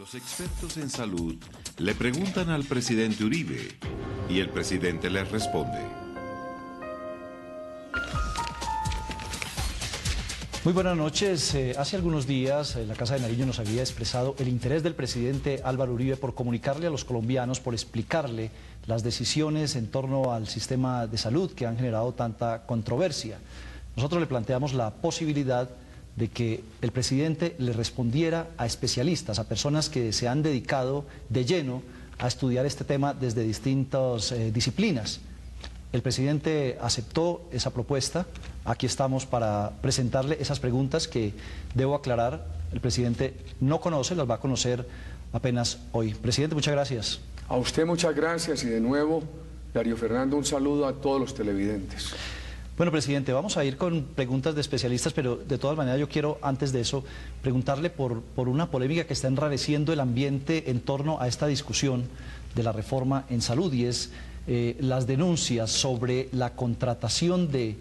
Los expertos en salud le preguntan al presidente Uribe y el presidente les responde. Muy buenas noches. Hace algunos días la Casa de Nariño nos había expresado el interés del presidente Álvaro Uribe por comunicarle a los colombianos, por explicarle las decisiones en torno al sistema de salud que han generado tanta controversia. Nosotros le planteamos la posibilidad de que el presidente le respondiera a especialistas, a personas que se han dedicado de lleno a estudiar este tema desde distintas disciplinas. El presidente aceptó esa propuesta. Aquí estamos para presentarle esas preguntas que, debo aclarar, el presidente no conoce, las va a conocer apenas hoy. Presidente, muchas gracias. A usted muchas gracias y de nuevo, Darío Fernando, un saludo a todos los televidentes. Bueno, presidente, vamos a ir con preguntas de especialistas, pero de todas maneras yo quiero, antes de eso, preguntarle por una polémica que está enrareciendo el ambiente en torno a esta discusión de la reforma en salud, y es las denuncias sobre la contratación de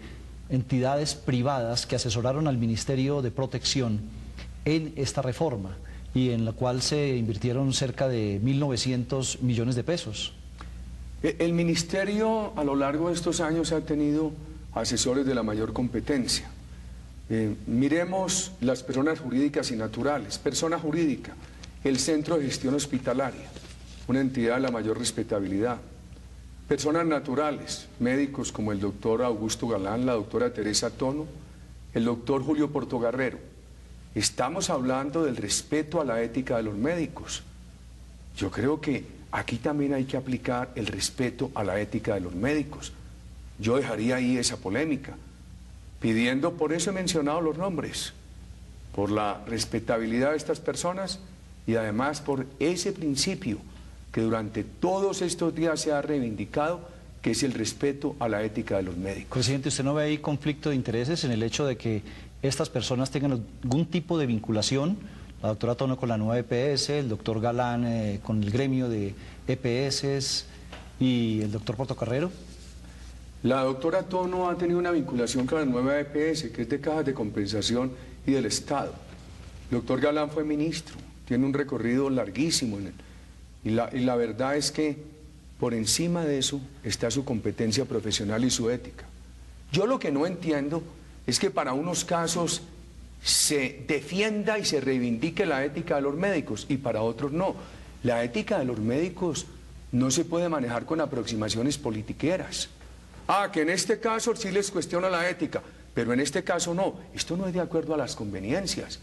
entidades privadas que asesoraron al Ministerio de Protección en esta reforma, y en la cual se invirtieron cerca de 1.900 millones de pesos. El Ministerio a lo largo de estos años ha tenido asesores de la mayor competencia. Miremos las personas jurídicas y naturales. Persona jurídica, el Centro de Gestión Hospitalaria, una entidad de la mayor respetabilidad. Personas naturales, médicos como el doctor Augusto Galán, la doctora Teresa Tono, el doctor Julio Portogarrero. Estamos hablando del respeto a la ética de los médicos. Yo creo que aquí también hay que aplicar el respeto a la ética de los médicos. Yo dejaría ahí esa polémica, pidiendo, por eso he mencionado los nombres, por la respetabilidad de estas personas y además por ese principio que durante todos estos días se ha reivindicado, que es el respeto a la ética de los médicos. Presidente, ¿usted no ve ahí conflicto de intereses en el hecho de que estas personas tengan algún tipo de vinculación? La doctora Tono con la nueva EPS, el doctor Galán con el gremio de EPS y el doctor Portocarrero. La doctora Tono ha tenido una vinculación con la nueva EPS, que es de cajas de compensación y del Estado. El doctor Galán fue ministro, tiene un recorrido larguísimo en él. Y la verdad es que por encima de eso está su competencia profesional y su ética. Yo lo que no entiendo es que para unos casos se defienda y se reivindique la ética de los médicos y para otros no. La ética de los médicos no se puede manejar con aproximaciones politiqueras. Que en este caso sí les cuestiona la ética, pero en este caso no. Esto no es de acuerdo a las conveniencias.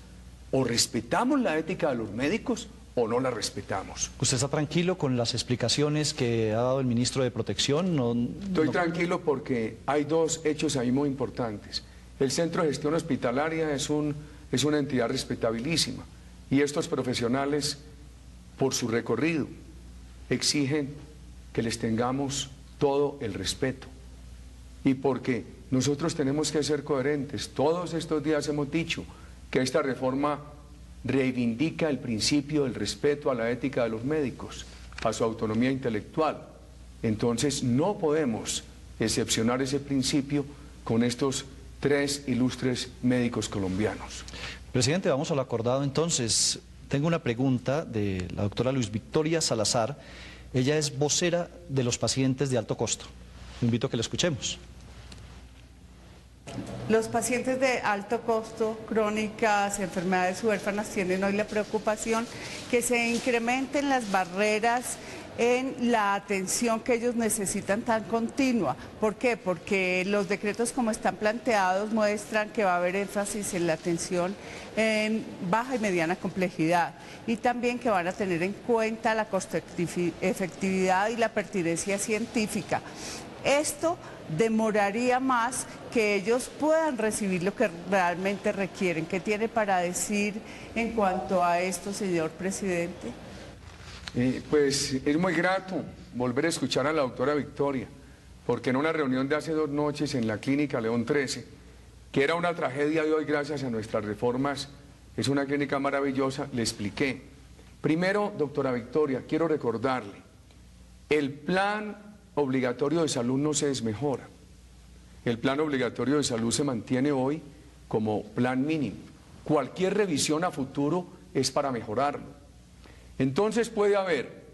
O respetamos la ética de los médicos o no la respetamos. ¿Usted está tranquilo con las explicaciones que ha dado el ministro de Protección? Estoy tranquilo porque hay dos hechos ahí muy importantes. El Centro de Gestión Hospitalaria es una entidad respetabilísima y estos profesionales, por su recorrido, exigen que les tengamos todo el respeto. Y porque nosotros tenemos que ser coherentes. Todos estos días hemos dicho que esta reforma reivindica el principio del respeto a la ética de los médicos, a su autonomía intelectual. Entonces no podemos excepcionar ese principio con estos tres ilustres médicos colombianos. Presidente, vamos al acordado entonces. Tengo una pregunta de la doctora Luz Victoria Salazar. Ella es vocera de los pacientes de alto costo. Le invito a que la escuchemos. Los pacientes de alto costo, crónicas, enfermedades huérfanas, tienen hoy la preocupación que se incrementen las barreras en la atención que ellos necesitan tan continua. ¿Por qué? Porque los decretos como están planteados muestran que va a haber énfasis en la atención en baja y mediana complejidad y también que van a tener en cuenta la costo-efectividad y la pertinencia científica. Esto demoraría más que ellos puedan recibir lo que realmente requieren. ¿Qué tiene para decir en cuanto a esto, señor presidente? Pues es muy grato volver a escuchar a la doctora Victoria, porque en una reunión de hace 2 noches en la clínica León 13, que era una tragedia de hoy gracias a nuestras reformas, es una clínica maravillosa, le expliqué. Primero, doctora Victoria, quiero recordarle, el plan obligatorio de salud no se desmejora. El plan obligatorio de salud se mantiene hoy como plan mínimo. Cualquier revisión a futuro es para mejorarlo. Entonces puede haber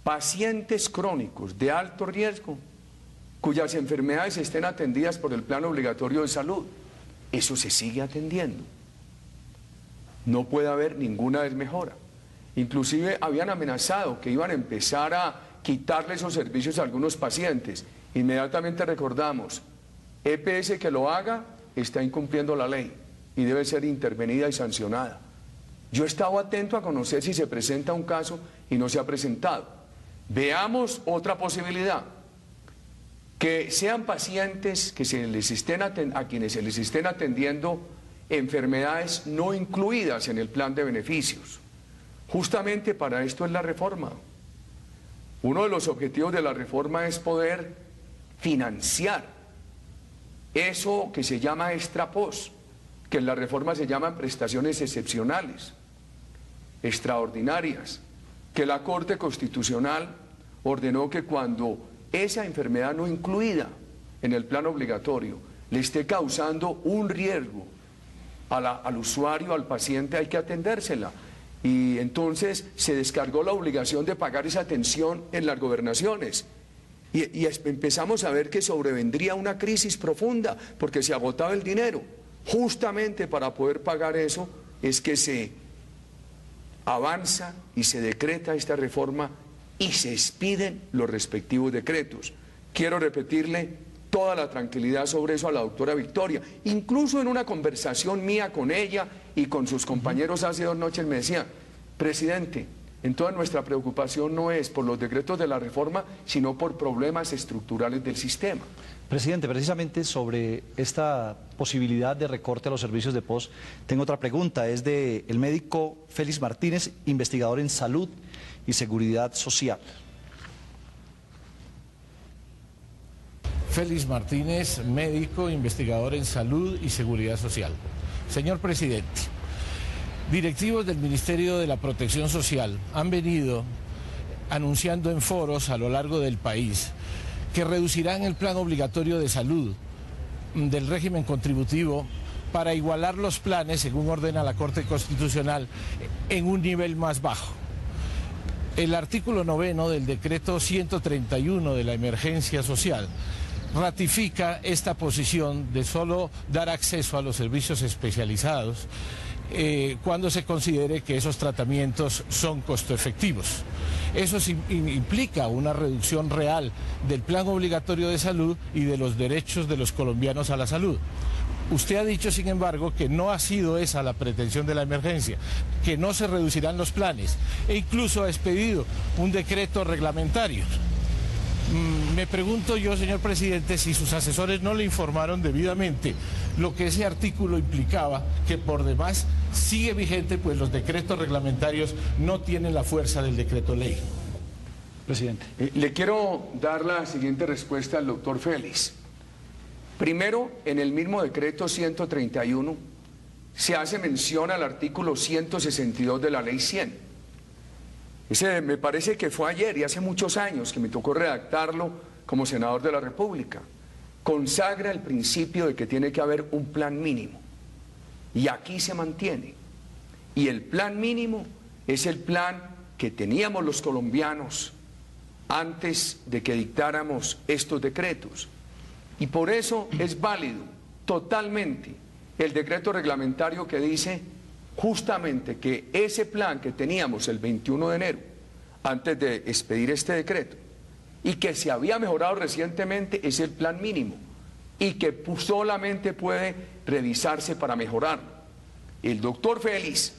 pacientes crónicos de alto riesgo cuyas enfermedades estén atendidas por el plan obligatorio de salud. Eso se sigue atendiendo. No puede haber ninguna desmejora. Inclusive habían amenazado que iban a empezar a quitarle esos servicios a algunos pacientes. Inmediatamente recordamos, EPS que lo haga está incumpliendo la ley y debe ser intervenida y sancionada. Yo he estado atento a conocer si se presenta un caso y no se ha presentado. Veamos otra posibilidad, que sean pacientes que a quienes se les estén atendiendo enfermedades no incluidas en el plan de beneficios. Justamente para esto es la reforma. Uno de los objetivos de la reforma es poder financiar eso que se llama extra post, que en la reforma se llaman prestaciones excepcionales, extraordinarias, que la Corte Constitucional ordenó que cuando esa enfermedad no incluida en el plan obligatorio le esté causando un riesgo al usuario, al paciente, hay que atendérsela. Y entonces se descargó la obligación de pagar esa atención en las gobernaciones. Y empezamos a ver que sobrevendría una crisis profunda porque se agotaba el dinero. Justamente para poder pagar eso es que se avanza y se decreta esta reforma y se expiden los respectivos decretos. Quiero repetirle toda la tranquilidad sobre eso a la doctora Victoria. Incluso en una conversación mía con ella y con sus compañeros hace 2 noches me decía, presidente, entonces nuestra preocupación no es por los decretos de la reforma, sino por problemas estructurales del sistema. Presidente, precisamente sobre esta posibilidad de recorte a los servicios de POS, tengo otra pregunta, es del médico Félix Martínez, investigador en salud y seguridad social. Félix Martínez, médico, investigador en salud y seguridad social. Señor presidente, directivos del Ministerio de la Protección Social han venido anunciando en foros a lo largo del país que reducirán el plan obligatorio de salud del régimen contributivo para igualar los planes, según ordena la Corte Constitucional, en un nivel más bajo. El artículo 9 del decreto 131 de la emergencia social ratifica esta posición de solo dar acceso a los servicios especializados cuando se considere que esos tratamientos son costo efectivos. Eso implica una reducción real del plan obligatorio de salud y de los derechos de los colombianos a la salud. Usted ha dicho, sin embargo, que no ha sido esa la pretensión de la emergencia, que no se reducirán los planes e incluso ha expedido un decreto reglamentario. Me pregunto yo, señor presidente, si sus asesores no le informaron debidamente lo que ese artículo implicaba, que por demás sigue vigente, pues los decretos reglamentarios no tienen la fuerza del decreto ley. Presidente. Le quiero dar la siguiente respuesta al doctor Félix. Primero, en el mismo decreto 131 se hace mención al artículo 162 de la ley 100. Ese me parece que fue ayer y hace muchos años que me tocó redactarlo como senador de la República. Consagra el principio de que tiene que haber un plan mínimo. Y aquí se mantiene. Y el plan mínimo es el plan que teníamos los colombianos antes de que dictáramos estos decretos. Y por eso es válido totalmente el decreto reglamentario que dice justamente que ese plan que teníamos el 21 de enero, antes de expedir este decreto, y que se había mejorado recientemente, es el plan mínimo, y que solamente puede revisarse para mejorarlo. El doctor Félix,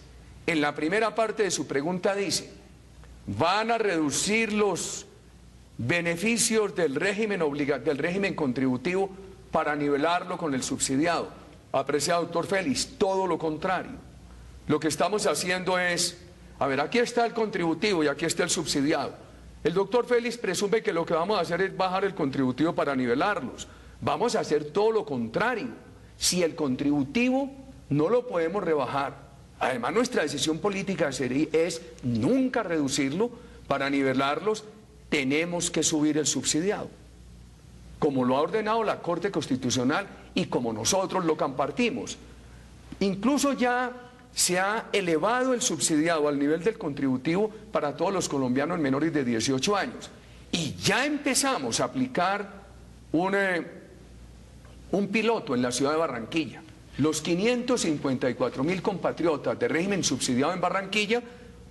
en la primera parte de su pregunta dice, van a reducir los beneficios del régimen contributivo para nivelarlo con el subsidiado. Apreciado doctor Félix, todo lo contrario. Lo que estamos haciendo es, a ver, aquí está el contributivo y aquí está el subsidiado. El doctor Félix presume que lo que vamos a hacer es bajar el contributivo para nivelarlos. Vamos a hacer todo lo contrario. Si el contributivo no lo podemos rebajar, además nuestra decisión política es nunca reducirlo, para nivelarlos tenemos que subir el subsidiado, como lo ha ordenado la Corte Constitucional y como nosotros lo compartimos. Incluso ya se ha elevado el subsidiado al nivel del contributivo para todos los colombianos menores de 18 años. Y ya empezamos a aplicar un piloto en la ciudad de Barranquilla. Los 554.000 compatriotas de régimen subsidiado en Barranquilla,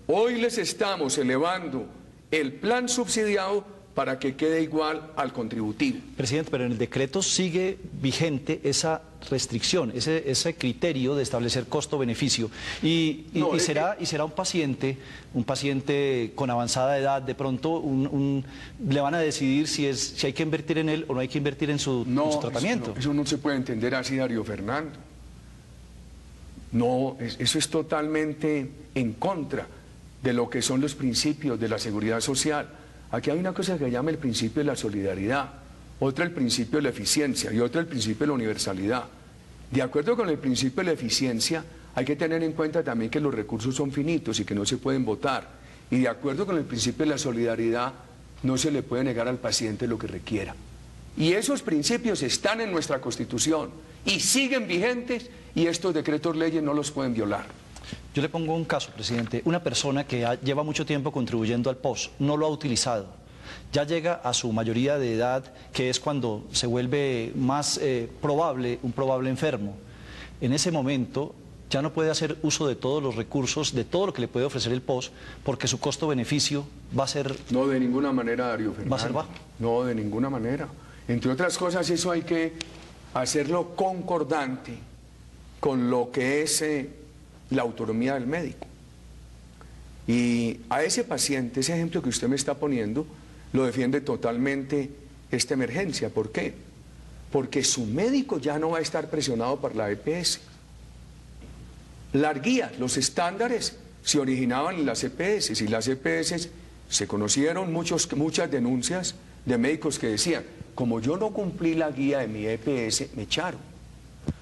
hoy les estamos elevando el plan subsidiado para que quede igual al contributivo. Presidente, pero en el decreto sigue vigente esa restricción, ese criterio de establecer costo-beneficio. Será un paciente con avanzada edad, de pronto le van a decidir si hay que invertir en él o no hay que invertir en su tratamiento. Eso no se puede entender así, Darío Fernando. No, eso es totalmente en contra de lo que son los principios de la seguridad social. Aquí hay una cosa que se llama el principio de la solidaridad, otra el principio de la eficiencia y otra el principio de la universalidad. De acuerdo con el principio de la eficiencia, hay que tener en cuenta también que los recursos son finitos y que no se pueden votar. Y de acuerdo con el principio de la solidaridad, no se le puede negar al paciente lo que requiera. Y esos principios están en nuestra Constitución y siguen vigentes, y estos decretos leyes no los pueden violar. Yo le pongo un caso, presidente. Una persona que lleva mucho tiempo contribuyendo al POS, no lo ha utilizado, ya llega a su mayoría de edad, que es cuando se vuelve más probable un probable enfermo. En ese momento ya no puede hacer uso de todos los recursos, de todo lo que le puede ofrecer el POS, porque su costo-beneficio va a ser... No, de ninguna manera, Darío Fernando. ¿Va a ser bajo? No, de ninguna manera. Entre otras cosas, eso hay que hacerlo concordante con lo que es la autonomía del médico. Y a ese paciente, ese ejemplo que usted me está poniendo, lo defiende totalmente esta emergencia. ¿Por qué? Porque su médico ya no va a estar presionado por la EPS. Las guías, los estándares se originaban en las EPS, y las EPS se conocieron muchas denuncias de médicos que decían: como yo no cumplí la guía de mi EPS, me echaron.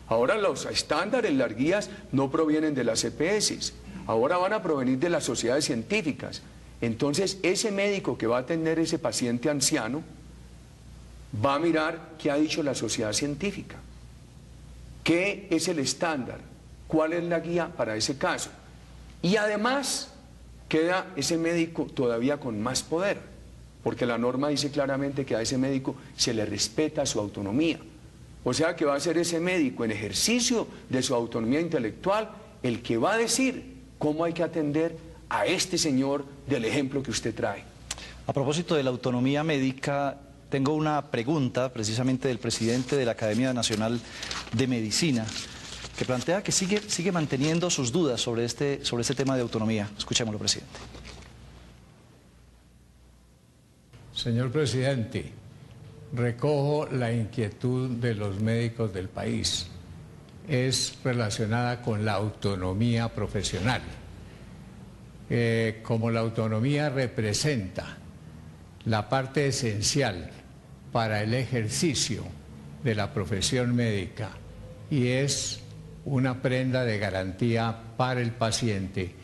Ahora los estándares, las guías, no provienen de las EPS, ahora van a provenir de las sociedades científicas. Entonces, ese médico que va a atender ese paciente anciano va a mirar qué ha dicho la sociedad científica, qué es el estándar, cuál es la guía para ese caso. Y además, queda ese médico todavía con más poder, porque la norma dice claramente que a ese médico se le respeta su autonomía. O sea que va a ser ese médico, en ejercicio de su autonomía intelectual, el que va a decir cómo hay que atender a este señor del ejemplo que usted trae. A propósito de la autonomía médica, tengo una pregunta precisamente del presidente de la Academia Nacional de Medicina, que plantea que sigue manteniendo sus dudas sobre este tema de autonomía. Escuchémoslo, presidente. Señor presidente, recojo la inquietud de los médicos del país. Es relacionada con la autonomía profesional. Como la autonomía representa la parte esencial para el ejercicio de la profesión médica y es una prenda de garantía para el paciente,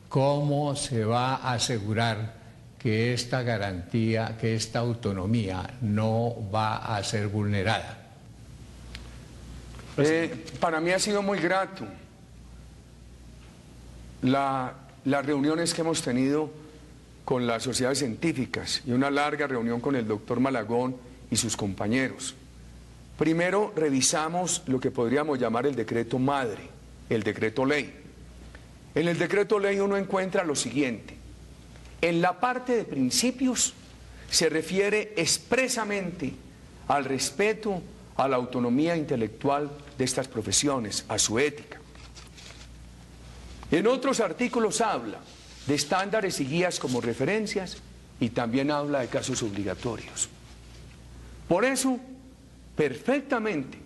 ¿cómo se va a asegurar que esta garantía, que esta autonomía no va a ser vulnerada? Para mí ha sido muy grato las reuniones que hemos tenido con las sociedades científicas y una larga reunión con el doctor Malagón y sus compañeros. Primero revisamos lo que podríamos llamar el decreto madre, el decreto ley. En el decreto ley uno encuentra lo siguiente: en la parte de principios se refiere expresamente al respeto a la autonomía intelectual de estas profesiones, a su ética. En otros artículos habla de estándares y guías como referencias y también habla de casos obligatorios. Por eso, perfectamente,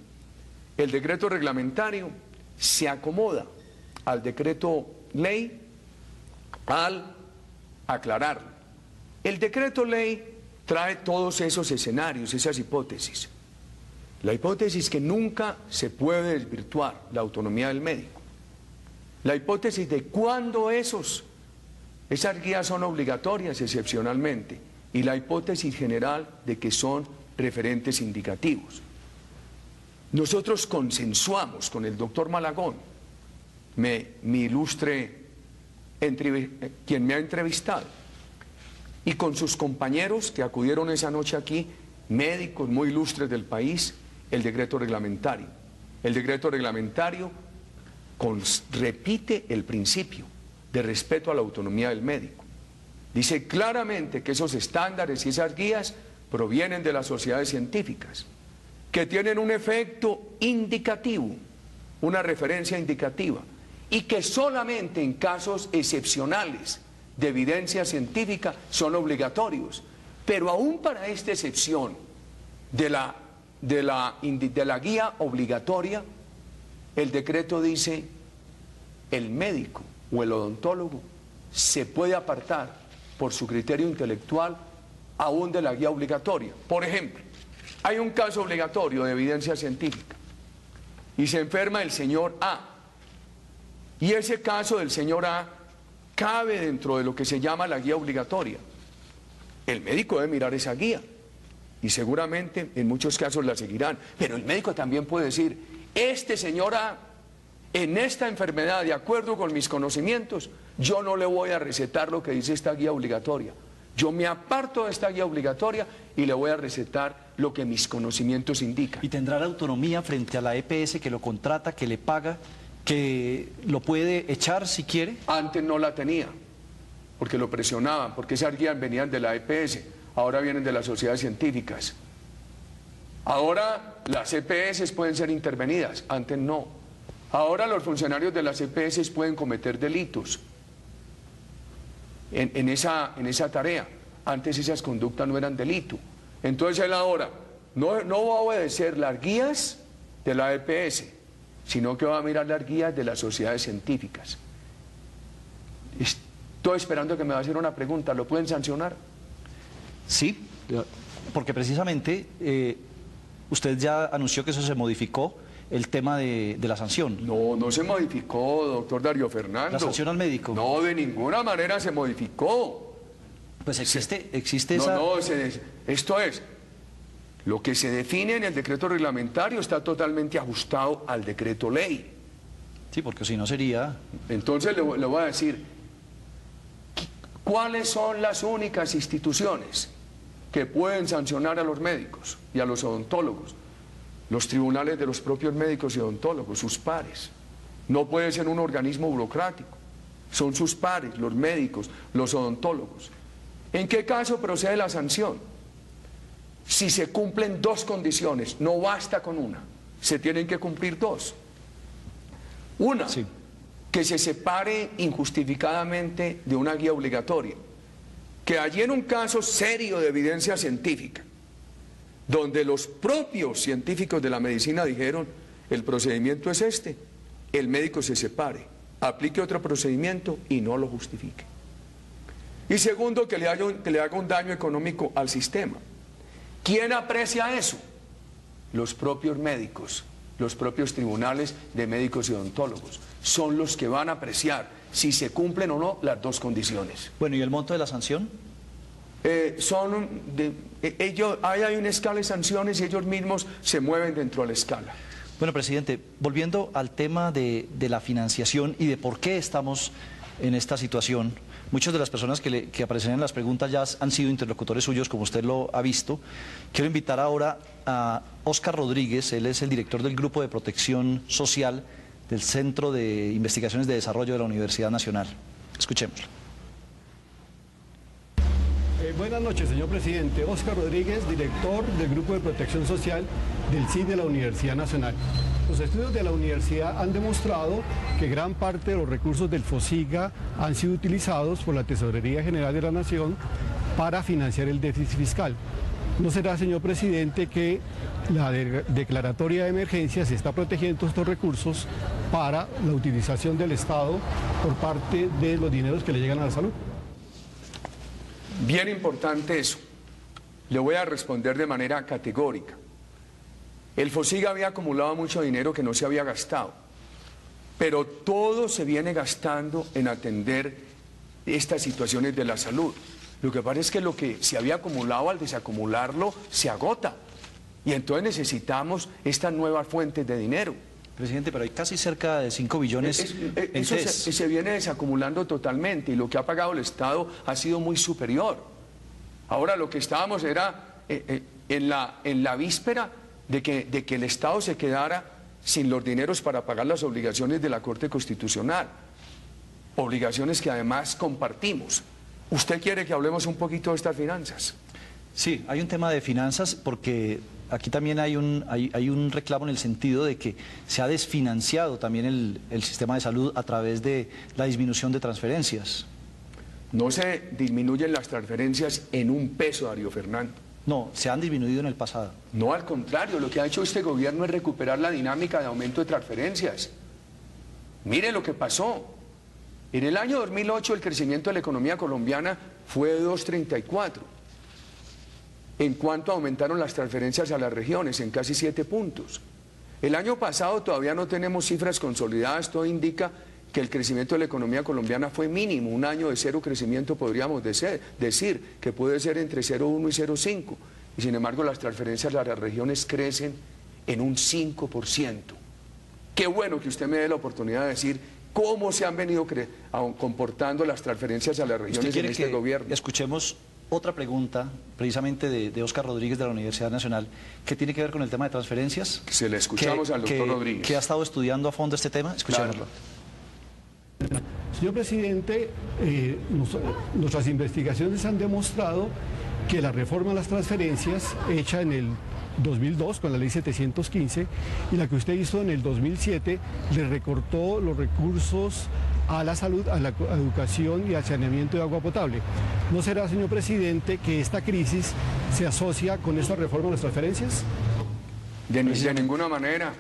el decreto reglamentario se acomoda al decreto ley al aclararlo. El decreto ley trae todos esos escenarios, esas hipótesis. La hipótesis que nunca se puede desvirtuar la autonomía del médico. La hipótesis de cuándo esas guías son obligatorias excepcionalmente. Y la hipótesis general de que son referentes indicativos. Nosotros consensuamos con el doctor Malagón mi ilustre quien me ha entrevistado, y con sus compañeros que acudieron esa noche aquí, médicos muy ilustres del país, el decreto reglamentario. El decreto reglamentario repite el principio de respeto a la autonomía del médico. Dice claramente que esos estándares y esas guías provienen de las sociedades científicas, que tienen un efecto indicativo, una referencia indicativa, y que solamente en casos excepcionales de evidencia científica son obligatorios. Pero aún para esta excepción de la guía obligatoria, el decreto dice: el médico o el odontólogo se puede apartar por su criterio intelectual aún de la guía obligatoria. Por ejemplo, hay un caso obligatorio de evidencia científica y se enferma el señor A, y ese caso del señor A cabe dentro de lo que se llama la guía obligatoria. El médico debe mirar esa guía y seguramente en muchos casos la seguirán, pero el médico también puede decir: este señor A, en esta enfermedad, de acuerdo con mis conocimientos, yo no le voy a recetar lo que dice esta guía obligatoria. Yo me aparto de esta guía obligatoria y le voy a recetar lo que mis conocimientos indican. ¿Y tendrá la autonomía frente a la EPS que lo contrata, que le paga, que lo puede echar si quiere? Antes no la tenía, porque lo presionaban, porque esas guías venían de la EPS, ahora vienen de las sociedades científicas. Ahora las EPS pueden ser intervenidas, antes no. Ahora los funcionarios de las EPS pueden cometer delitos en esa tarea. Antes esas conductas no eran delito. Entonces él ahora no va a obedecer las guías de la EPS, sino que va a mirar las guías de las sociedades científicas. Estoy esperando que me va a hacer una pregunta. ¿Lo pueden sancionar? Sí, porque precisamente usted ya anunció que eso se modificó, el tema de la sanción. No, no se modificó, doctor Darío Fernando. ¿La sanción al médico? No, de ninguna manera se modificó. Pues existe No, esa... no, esto es, lo que se define en el decreto reglamentario está totalmente ajustado al decreto ley. Sí, porque si no sería... Entonces le voy a decir, ¿cuáles son las únicas instituciones que pueden sancionar a los médicos y a los odontólogos? Los tribunales de los propios médicos y odontólogos, sus pares. No puede ser un organismo burocrático, son sus pares, los médicos, los odontólogos. ¿En qué caso procede la sanción? Si se cumplen dos condiciones, no basta con una, se tienen que cumplir dos. Una, sí, que se separe injustificadamente de una guía obligatoria, que allí en un caso serio de evidencia científica, donde los propios científicos de la medicina dijeron: el procedimiento es este, el médico se separe, aplique otro procedimiento y no lo justifique. Y segundo, que le haga un daño económico al sistema. ¿Quién aprecia eso? Los propios médicos, los propios tribunales de médicos y odontólogos. Son los que van a apreciar si se cumplen o no las dos condiciones. Bueno, ¿y el monto de la sanción? Hay una escala de sanciones y ellos mismos se mueven dentro de la escala. Bueno, presidente, volviendo al tema de la financiación y de por qué estamos en esta situación, muchas de las personas que aparecen en las preguntas ya han sido interlocutores suyos, como usted lo ha visto. Quiero invitar ahora a Óscar Rodríguez, él es el director del Grupo de Protección Social del Centro de Investigaciones de Desarrollo de la Universidad Nacional. Escuchémoslo. Buenas noches, señor presidente. Óscar Rodríguez, director del Grupo de Protección Social del CID de la Universidad Nacional. Los estudios de la universidad han demostrado que gran parte de los recursos del FOSIGA han sido utilizados por la Tesorería General de la Nación para financiar el déficit fiscal. ¿No será, señor presidente, que la declaratoria de emergencia se está protegiendo estos recursos para la utilización del Estado por parte de los dineros que le llegan a la salud? Bien importante eso. Le voy a responder de manera categórica. El FOSIGA había acumulado mucho dinero que no se había gastado, pero todo se viene gastando en atender estas situaciones de la salud. Lo que pasa es que lo que se había acumulado, al desacumularlo, se agota. Y entonces necesitamos estas nuevas fuentes de dinero. Presidente, pero hay casi cerca de 5 billones en Eso TES. se viene desacumulando totalmente y lo que ha pagado el Estado ha sido muy superior. Ahora lo que estábamos era en la víspera de que el Estado se quedara sin los dineros para pagar las obligaciones de la Corte Constitucional. Obligaciones que además compartimos. ¿Usted quiere que hablemos un poquito de estas finanzas? Sí, hay un tema de finanzas porque aquí también hay un reclamo en el sentido de que se ha desfinanciado también el sistema de salud a través de la disminución de transferencias. No se disminuyen las transferencias en un peso, Darío Fernando. No, se han disminuido en el pasado. No, al contrario, lo que ha hecho este gobierno es recuperar la dinámica de aumento de transferencias. Mire lo que pasó. En el año 2008 el crecimiento de la economía colombiana fue de 2,34. En cuanto aumentaron las transferencias a las regiones, en casi 7 puntos. El año pasado todavía no tenemos cifras consolidadas, todo indica que el crecimiento de la economía colombiana fue mínimo, un año de cero crecimiento podríamos decir, que puede ser entre 0,1 y 0,5. Y sin embargo las transferencias a las regiones crecen en un 5%. Qué bueno que usted me dé la oportunidad de decir cómo se han venido comportando las transferencias a las regiones en este gobierno. Escuchemos otra pregunta, precisamente de Óscar Rodríguez de la Universidad Nacional, que tiene que ver con el tema de transferencias. Se le escuchamos al doctor Rodríguez. Que ha estado estudiando a fondo este tema. Escuchémoslo. Claro. Señor presidente, nuestras investigaciones han demostrado que la reforma a las transferencias hecha en el 2002 con la ley 715 y la que usted hizo en el 2007 le recortó los recursos a la salud, a la educación y al saneamiento de agua potable. ¿No será, señor presidente, que esta crisis se asocia con esta reforma de las transferencias? De ninguna manera.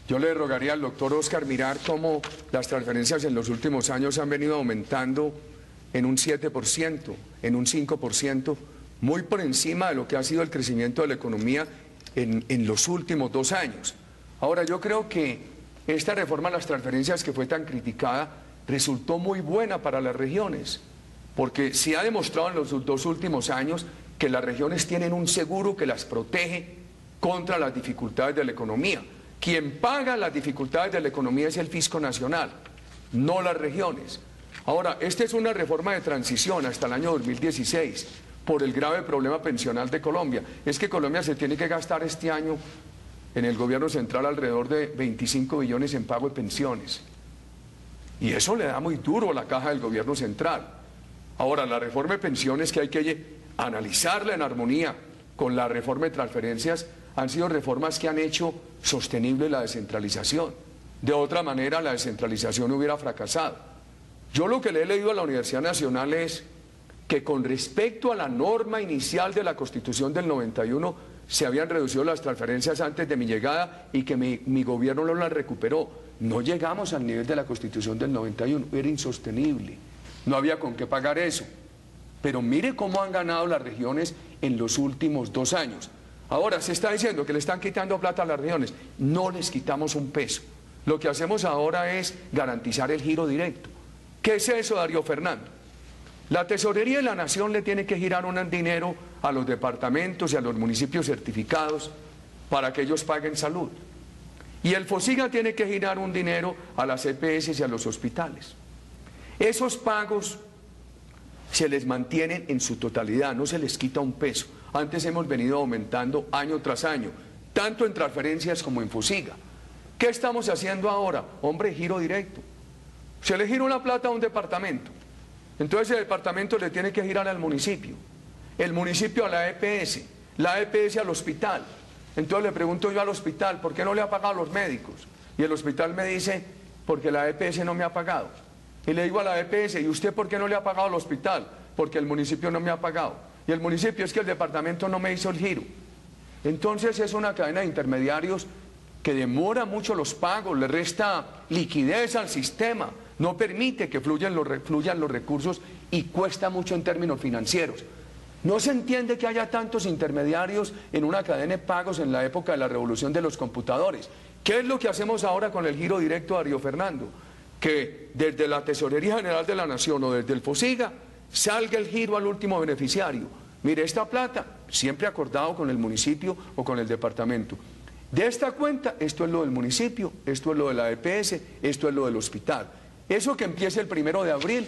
Yo le rogaría al doctor Óscar mirar cómo las transferencias en los últimos años han venido aumentando en un 7%, en un 5%, muy por encima de lo que ha sido el crecimiento de la economía en los últimos 2 años. Ahora, yo creo que esta reforma a las transferencias que fue tan criticada resultó muy buena para las regiones, porque se ha demostrado en los 2 últimos años que las regiones tienen un seguro que las protege contra las dificultades de la economía. Quien paga las dificultades de la economía es el Fisco Nacional, no las regiones. Ahora, esta es una reforma de transición hasta el año 2016 por el grave problema pensional de Colombia. Es que Colombia se tiene que gastar este año en el gobierno central alrededor de 25 billones en pago de pensiones. Y eso le da muy duro a la caja del gobierno central. Ahora, la reforma de pensiones que hay que analizarla en armonía con la reforma de transferencias han sido reformas que han hecho sostenible la descentralización. De otra manera, la descentralización hubiera fracasado. Yo lo que le he leído a la Universidad Nacional es que con respecto a la norma inicial de la Constitución del 91 se habían reducido las transferencias antes de mi llegada y que mi gobierno no las recuperó. No llegamos al nivel de la Constitución del 91, era insostenible, no había con qué pagar eso. Pero mire cómo han ganado las regiones en los últimos 2 años. Ahora se está diciendo que le están quitando plata a las regiones, no les quitamos un peso. Lo que hacemos ahora es garantizar el giro directo. ¿Qué es eso, Darío Fernando? La Tesorería de la Nación le tiene que girar un dinero a los departamentos y a los municipios certificados para que ellos paguen salud. Y el FOSIGA tiene que girar un dinero a las EPS y a los hospitales. Esos pagos se les mantienen en su totalidad, no se les quita un peso. Antes hemos venido aumentando año tras año, tanto en transferencias como en FOSIGA. ¿Qué estamos haciendo ahora? Hombre, giro directo. Se le gira una plata a un departamento. Entonces el departamento le tiene que girar al municipio, el municipio a la EPS al hospital. Entonces le pregunto yo al hospital, ¿por qué no le ha pagado a los médicos? Y el hospital me dice, porque la EPS no me ha pagado. Y le digo a la EPS, ¿y usted por qué no le ha pagado al hospital? Porque el municipio no me ha pagado. Y el municipio es que el departamento no me hizo el giro. Entonces es una cadena de intermediarios que demora mucho los pagos, le resta liquidez al sistema, no permite que fluyan los recursos y cuesta mucho en términos financieros. No se entiende que haya tantos intermediarios en una cadena de pagos en la época de la revolución de los computadores. ¿Qué es lo que hacemos ahora con el giro directo, Darío Fernando? Que desde la Tesorería General de la Nación o desde el FOSIGA salga el giro al último beneficiario. Mire, esta plata, siempre acordado con el municipio o con el departamento, De esta cuenta, esto es lo del municipio, esto es lo de la EPS, esto es lo del hospital. Eso que empiece el 1 de abril,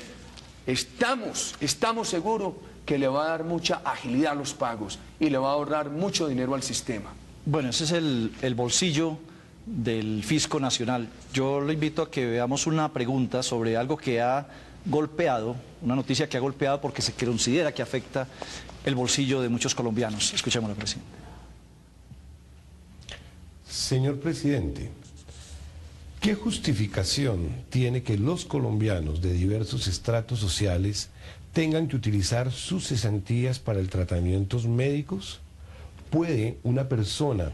estamos seguros que le va a dar mucha agilidad a los pagos y le va a ahorrar mucho dinero al sistema. Bueno, ese es el bolsillo del Fisco Nacional. Yo le invito a que veamos una pregunta sobre algo que ha golpeado, una noticia que ha golpeado porque se considera que afecta el bolsillo de muchos colombianos. Escuchémoslo, presidente. Señor presidente, ¿qué justificación tiene que los colombianos de diversos estratos sociales tengan que utilizar sus cesantías para el tratamientos médicos? ¿Puede una persona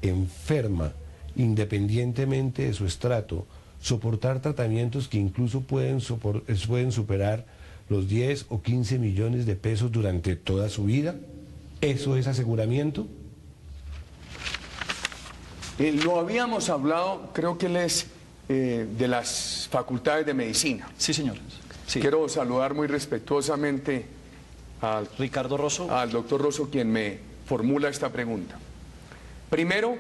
enferma, independientemente de su estrato, soportar tratamientos que incluso pueden superar los 10 o 15 millones de pesos durante toda su vida? ¿Eso es aseguramiento? Lo habíamos hablado, creo que él es de las facultades de medicina. Sí, señores. Sí. Quiero saludar muy respetuosamente al Ricardo Rosso. Al doctor Rosso, quien me formula esta pregunta. Primero,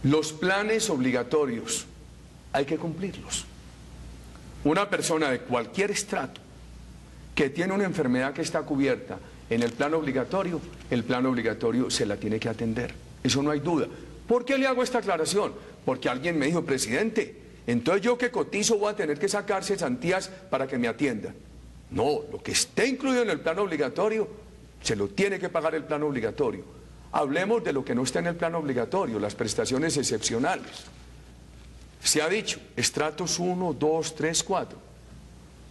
los planes obligatorios hay que cumplirlos. Una persona de cualquier estrato que tiene una enfermedad que está cubierta en el plan obligatorio se la tiene que atender. Eso no hay duda. ¿Por qué le hago esta aclaración? Porque alguien me dijo, presidente, entonces yo que cotizo voy a tener que sacar cesantías para que me atiendan. No, lo que esté incluido en el plan obligatorio, se lo tiene que pagar el plan obligatorio. Hablemos de lo que no está en el plan obligatorio, las prestaciones excepcionales. Se ha dicho, estratos 1, 2, 3, 4.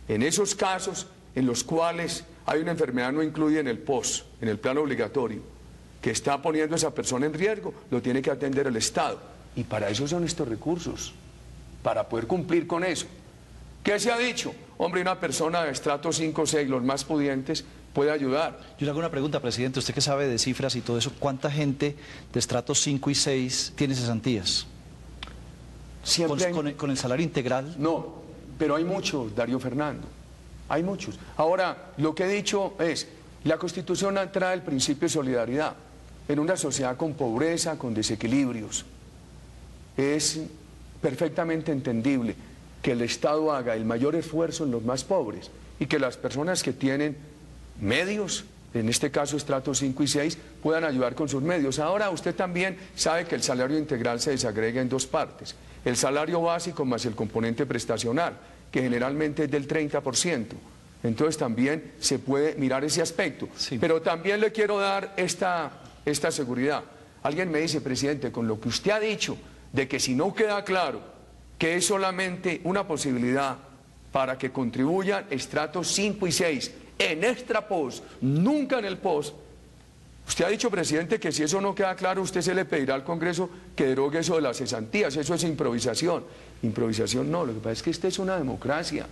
En esos casos en los cuales hay una enfermedad no incluida en el POS, en el plan obligatorio, que está poniendo a esa persona en riesgo, lo tiene que atender el Estado. Y para eso son estos recursos, para poder cumplir con eso. ¿Qué se ha dicho? Hombre, una persona de estrato 5 o 6, los más pudientes, puede ayudar. Yo le hago una pregunta, presidente. Usted que sabe de cifras y todo eso, ¿cuánta gente de estratos 5 y 6 tiene cesantías? ¿Con el salario integral? No, pero hay muchos, Darío Fernando. Hay muchos. Ahora, lo que he dicho es, la Constitución trae el principio de solidaridad. En una sociedad con pobreza, con desequilibrios, es perfectamente entendible que el Estado haga el mayor esfuerzo en los más pobres y que las personas que tienen medios, en este caso estratos 5 y 6, puedan ayudar con sus medios. Ahora usted también sabe que el salario integral se desagrega en dos partes. El salario básico más el componente prestacional, que generalmente es del 30%. Entonces también se puede mirar ese aspecto. Sí. Pero también le quiero dar esta seguridad. Alguien me dice, presidente, con lo que usted ha dicho, de que si no queda claro que es solamente una posibilidad para que contribuyan estratos 5 y 6 en extra post, nunca en el post. Usted ha dicho, presidente, que si eso no queda claro, usted se le pedirá al Congreso que derogue eso de las cesantías. Eso es improvisación. Improvisación no, lo que pasa es que esta es una democracia.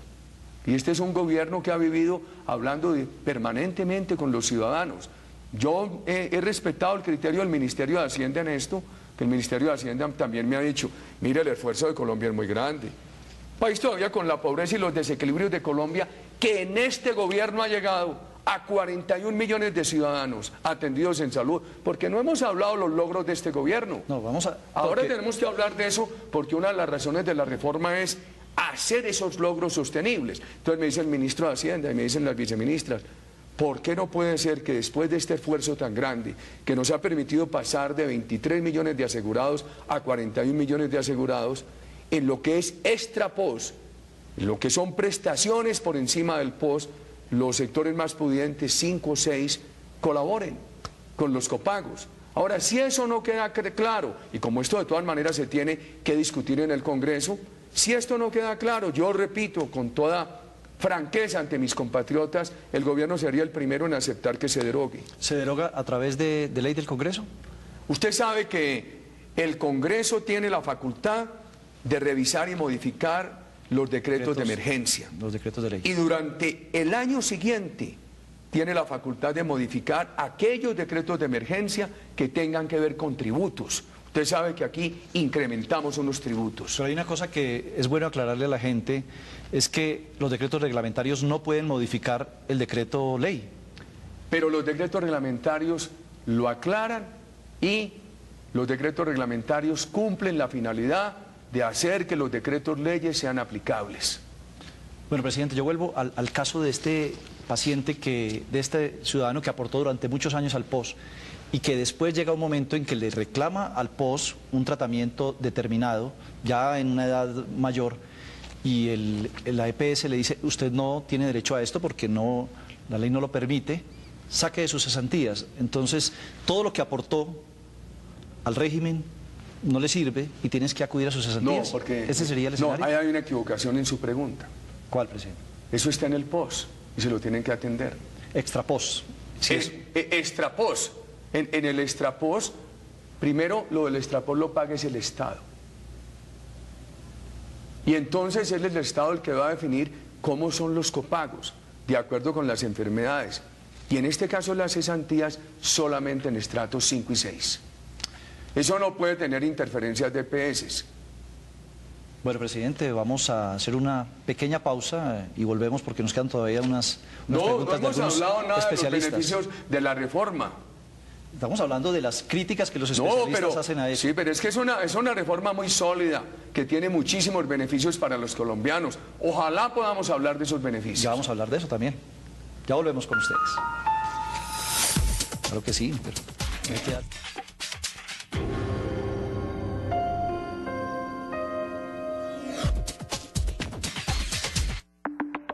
Y este es un gobierno que ha vivido hablando permanentemente con los ciudadanos. Yo he respetado el criterio del Ministerio de Hacienda en esto, que el Ministerio de Hacienda también me ha dicho, mire, el esfuerzo de Colombia es muy grande. País todavía con la pobreza y los desequilibrios de Colombia, que en este gobierno ha llegado a 41 millones de ciudadanos atendidos en salud, porque no hemos hablado de los logros de este gobierno. No, Ahora tenemos que hablar de eso, porque una de las razones de la reforma es hacer esos logros sostenibles. Entonces me dice el ministro de Hacienda y me dicen las viceministras, ¿por qué no puede ser que después de este esfuerzo tan grande, que nos ha permitido pasar de 23 millones de asegurados a 41 millones de asegurados, en lo que es extra post, en lo que son prestaciones por encima del post, los sectores más pudientes, 5 o 6, colaboren con los copagos? Ahora, si eso no queda claro, y como esto de todas maneras se tiene que discutir en el Congreso, si esto no queda claro, yo repito con toda franqueza ante mis compatriotas, el gobierno sería el primero en aceptar que se derogue. ¿Se deroga a través de ley del Congreso? Usted sabe que el Congreso tiene la facultad de revisar y modificar los decretos de emergencia. Los decretos de ley. Y durante el año siguiente tiene la facultad de modificar aquellos decretos de emergencia que tengan que ver con tributos. Usted sabe que aquí incrementamos unos tributos. Pero hay una cosa que es bueno aclararle a la gente, es que los decretos reglamentarios no pueden modificar el decreto ley. Pero los decretos reglamentarios lo aclaran y Los decretos reglamentarios cumplen la finalidad de hacer que los decretos leyes sean aplicables. Bueno, presidente, yo vuelvo al caso de este paciente, de este ciudadano que aportó durante muchos años al POS y que después llega un momento en que le reclama al POS un tratamiento determinado, ya en una edad mayor, y la EPS le dice, usted no tiene derecho a esto porque no, la ley no lo permite, saque de sus cesantías. Entonces, todo lo que aportó al régimen no le sirve y tienes que acudir a sus cesantías. No, porque... ¿Ese sería el escenario? No, ahí hay una equivocación en su pregunta. ¿Cuál, presidente? Eso está en el POS y se lo tienen que atender. Extra POS. Sí, Extra POS. En el extra POS, primero lo del extra POS lo paga es el Estado. Y entonces es el Estado el que va a definir cómo son los copagos, de acuerdo con las enfermedades. Y en este caso las cesantías solamente en estratos 5 y 6. Eso no puede tener interferencias de EPS. Bueno, presidente, vamos a hacer una pequeña pausa y volvemos porque nos quedan todavía unas preguntas de algunos especialistas. No hemos hablado nada de los beneficios de la reforma. Estamos hablando de las críticas que los especialistas hacen a eso. Sí, pero es que es una reforma muy sólida, que tiene muchísimos beneficios para los colombianos. Ojalá podamos hablar de esos beneficios. Ya vamos a hablar de eso también. Ya volvemos con ustedes. Claro que sí, pero...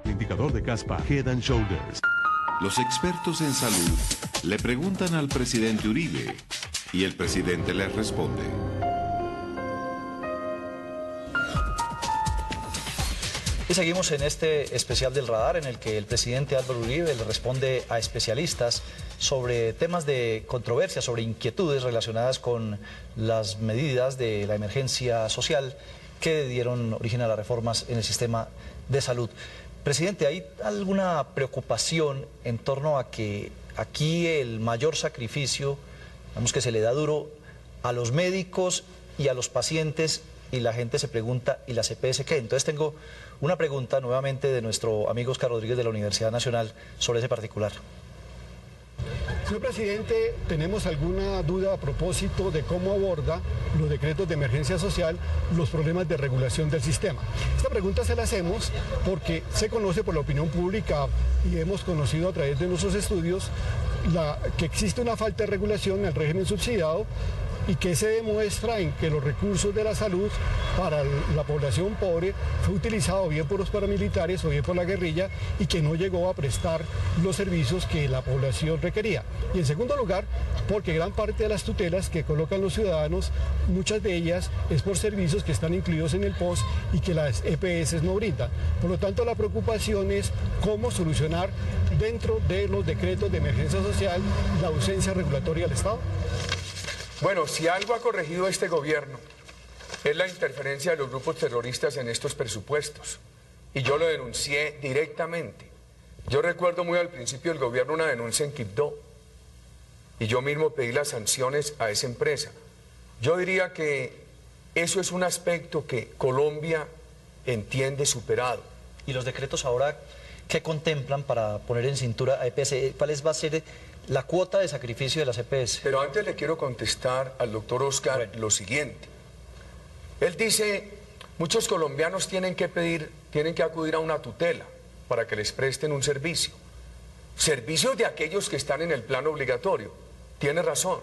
Indicador de Caspa, Head and Shoulders. Los expertos en salud le preguntan al presidente Uribe y el presidente les responde. Y seguimos en este especial del radar en el que el presidente Álvaro Uribe le responde a especialistas sobre temas de controversia, sobre inquietudes relacionadas con las medidas de la emergencia social que dieron origen a las reformas en el sistema de salud. Presidente, ¿hay alguna preocupación en torno a que aquí el mayor sacrificio, digamos que se le da duro a los médicos y a los pacientes y la gente se pregunta, ¿y la EPS qué? Entonces tengo una pregunta nuevamente de nuestro amigo Oscar Rodríguez de la Universidad Nacional sobre ese particular. Señor presidente, ¿tenemos alguna duda a propósito de cómo aborda los decretos de emergencia social los problemas de regulación del sistema? Esta pregunta se la hacemos porque se conoce por la opinión pública y hemos conocido a través de nuestros estudios que existe una falta de regulación en el régimen subsidiado y que se demuestra en que los recursos de la salud para la población pobre fue utilizado bien por los paramilitares o bien por la guerrilla y que no llegó a prestar los servicios que la población requería. Y en segundo lugar, porque gran parte de las tutelas que colocan los ciudadanos, muchas de ellas es por servicios que están incluidos en el POS y que las EPS no brindan. Por lo tanto, la preocupación es cómo solucionar dentro de los decretos de emergencia social la ausencia regulatoria del Estado. Bueno, si algo ha corregido este gobierno es la interferencia de los grupos terroristas en estos presupuestos. Y yo lo denuncié directamente. Yo recuerdo muy al principio del gobierno una denuncia en Quibdó. Y yo mismo pedí las sanciones a esa empresa. Yo diría que eso es un aspecto que Colombia entiende superado. ¿Y los decretos ahora qué contemplan para poner en cintura a EPS? ¿Cuál va a ser la cuota de sacrificio de las EPS? Pero antes le quiero contestar al doctor Oscar lo siguiente. Él dice, muchos colombianos tienen que acudir a una tutela para que les presten un servicio. Servicios de aquellos que están en el plano obligatorio. Tiene razón.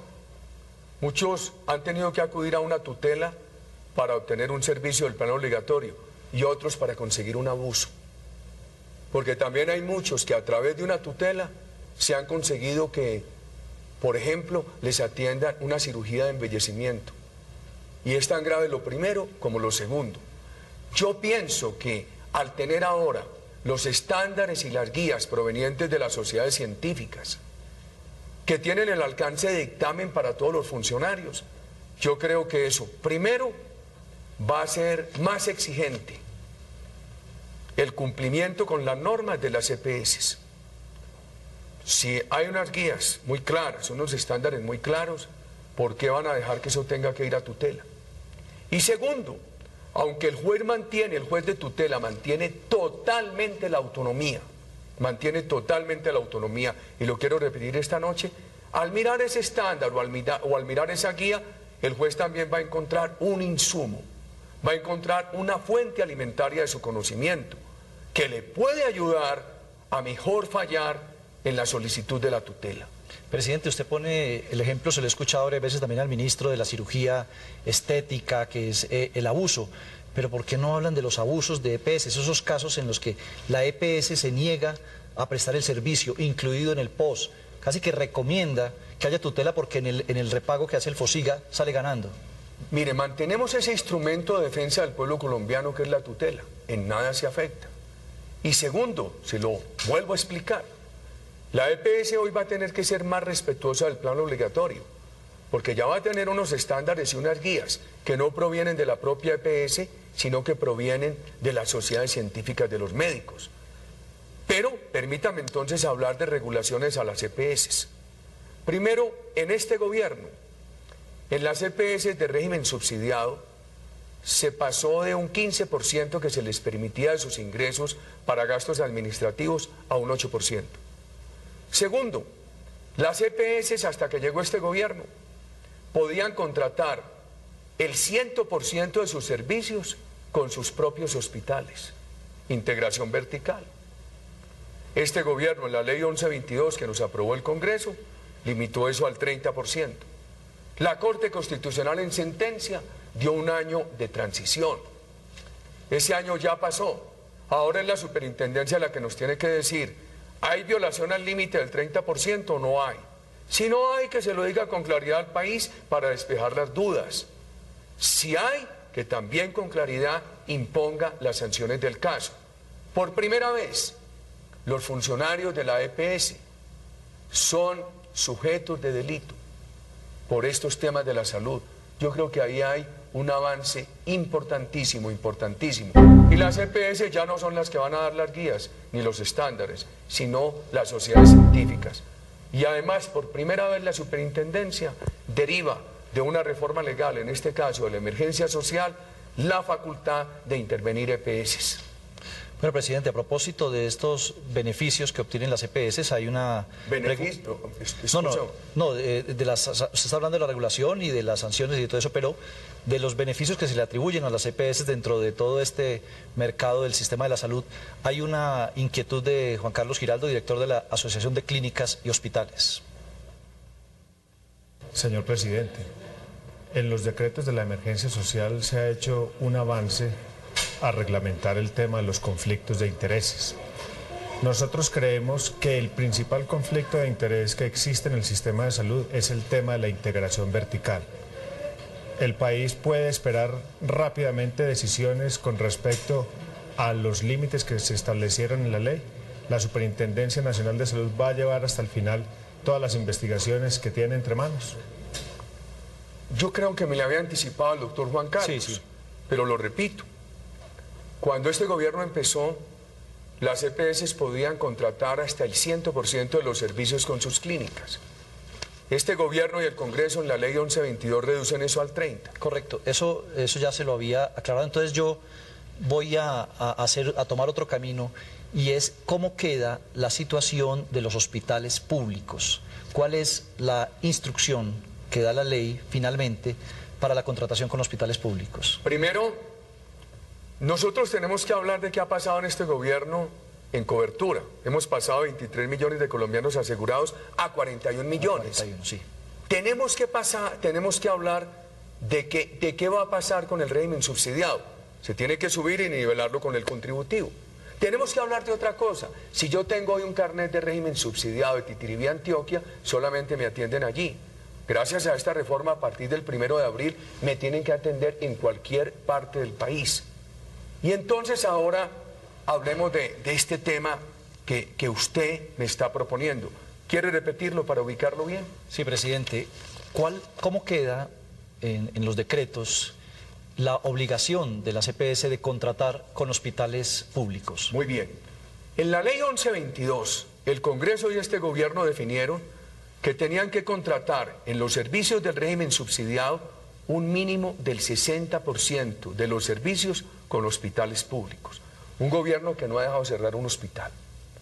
Muchos han tenido que acudir a una tutela para obtener un servicio del plano obligatorio y otros para conseguir un abuso. Porque también hay muchos que a través de una tutela se han conseguido que, por ejemplo, les atiendan una cirugía de embellecimiento. Y es tan grave lo primero como lo segundo. Yo pienso que al tener ahora los estándares y las guías provenientes de las sociedades científicas, que tienen el alcance de dictamen para todos los funcionarios, yo creo que eso, primero, va a ser más exigente el cumplimiento con las normas de las EPS. Si hay unas guías muy claras, unos estándares muy claros, ¿por qué van a dejar que eso tenga que ir a tutela? Y segundo, aunque el juez de tutela mantiene totalmente la autonomía, y lo quiero repetir esta noche, al mirar ese estándar o al mirar esa guía, el juez también va a encontrar un insumo, va a encontrar una fuente alimentaria de su conocimiento que le puede ayudar a mejor fallar en la solicitud de la tutela. Presidente, usted pone el ejemplo, se lo he escuchado varias veces también al ministro, de la cirugía estética, que es el abuso. Pero ¿por qué no hablan de los abusos de EPS? Esos casos en los que la EPS se niega a prestar el servicio, incluido en el POS. Casi que recomienda que haya tutela porque en el repago que hace el FOSIGA sale ganando. Mire, mantenemos ese instrumento de defensa del pueblo colombiano que es la tutela. En nada se afecta. Y segundo, se lo vuelvo a explicar, la EPS hoy va a tener que ser más respetuosa del plan obligatorio, porque ya va a tener unos estándares y unas guías que no provienen de la propia EPS, sino que provienen de las sociedades científicas de los médicos. Pero permítame entonces hablar de regulaciones a las EPS. Primero, en este gobierno, en las EPS de régimen subsidiado, se pasó de un 15% que se les permitía de sus ingresos para gastos administrativos a un 8%. Segundo, las EPS hasta que llegó este gobierno podían contratar el 100% de sus servicios con sus propios hospitales. Integración vertical. Este gobierno, en la ley 1122 que nos aprobó el Congreso, limitó eso al 30%. La Corte Constitucional en sentencia dio un año de transición. Ese año ya pasó. Ahora es la superintendencia la que nos tiene que decir, ¿hay violación al límite del 30% o no hay? Si no hay, que se lo diga con claridad al país para despejar las dudas. Si hay, que también con claridad imponga las sanciones del caso. Por primera vez, los funcionarios de la EPS son sujetos de delito por estos temas de la salud. Yo creo que ahí hay un avance importantísimo, importantísimo. Y las EPS ya no son las que van a dar las guías ni los estándares, sino las sociedades científicas. Y además, por primera vez la superintendencia deriva de una reforma legal, en este caso de la emergencia social, la facultad de intervenir EPS. Bueno, presidente, a propósito de estos beneficios que obtienen las EPS, hay una... ¿Beneficio? Se está hablando de la regulación y de las sanciones y de todo eso, pero de los beneficios que se le atribuyen a las EPS dentro de todo este mercado del sistema de la salud, hay una inquietud de Juan Carlos Giraldo, director de la Asociación de Clínicas y Hospitales. Señor presidente, en los decretos de la emergencia social se ha hecho un avance a reglamentar el tema de los conflictos de intereses. Nosotros creemos que el principal conflicto de interés que existe en el sistema de salud es el tema de la integración vertical. El país puede esperar rápidamente decisiones con respecto a los límites que se establecieron en la ley. La Superintendencia Nacional de Salud va a llevar hasta el final todas las investigaciones que tiene entre manos. Yo creo que me le había anticipado al doctor Juan Carlos, sí. Pero lo repito. Cuando este gobierno empezó, las EPS podían contratar hasta el 100% de los servicios con sus clínicas. Este gobierno y el Congreso en la ley 1122 reducen eso al 30%. Correcto, eso ya se lo había aclarado. Entonces yo voy a tomar otro camino, y es cómo queda la situación de los hospitales públicos. ¿Cuál es la instrucción que da la ley finalmente para la contratación con hospitales públicos? Primero, nosotros tenemos que hablar de qué ha pasado en este gobierno en cobertura. Hemos pasado 23 millones de colombianos asegurados a 41 millones. 41, sí. Tenemos que hablar de qué va a pasar con el régimen subsidiado. Se tiene que subir y nivelarlo con el contributivo. Tenemos que hablar de otra cosa. Si yo tengo hoy un carnet de régimen subsidiado de Titiribí, Antioquia, solamente me atienden allí. Gracias a esta reforma, a partir del 1 de abril, me tienen que atender en cualquier parte del país. Y entonces ahora hablemos de este tema que usted me está proponiendo. ¿Quiere repetirlo para ubicarlo bien? Sí, presidente. ¿Cómo queda en los decretos la obligación de las EPS de contratar con hospitales públicos? Muy bien. En la ley 1122, el Congreso y este gobierno definieron que tenían que contratar en los servicios del régimen subsidiado un mínimo del 60% de los servicios con hospitales públicos. Un gobierno que no ha dejado cerrar un hospital.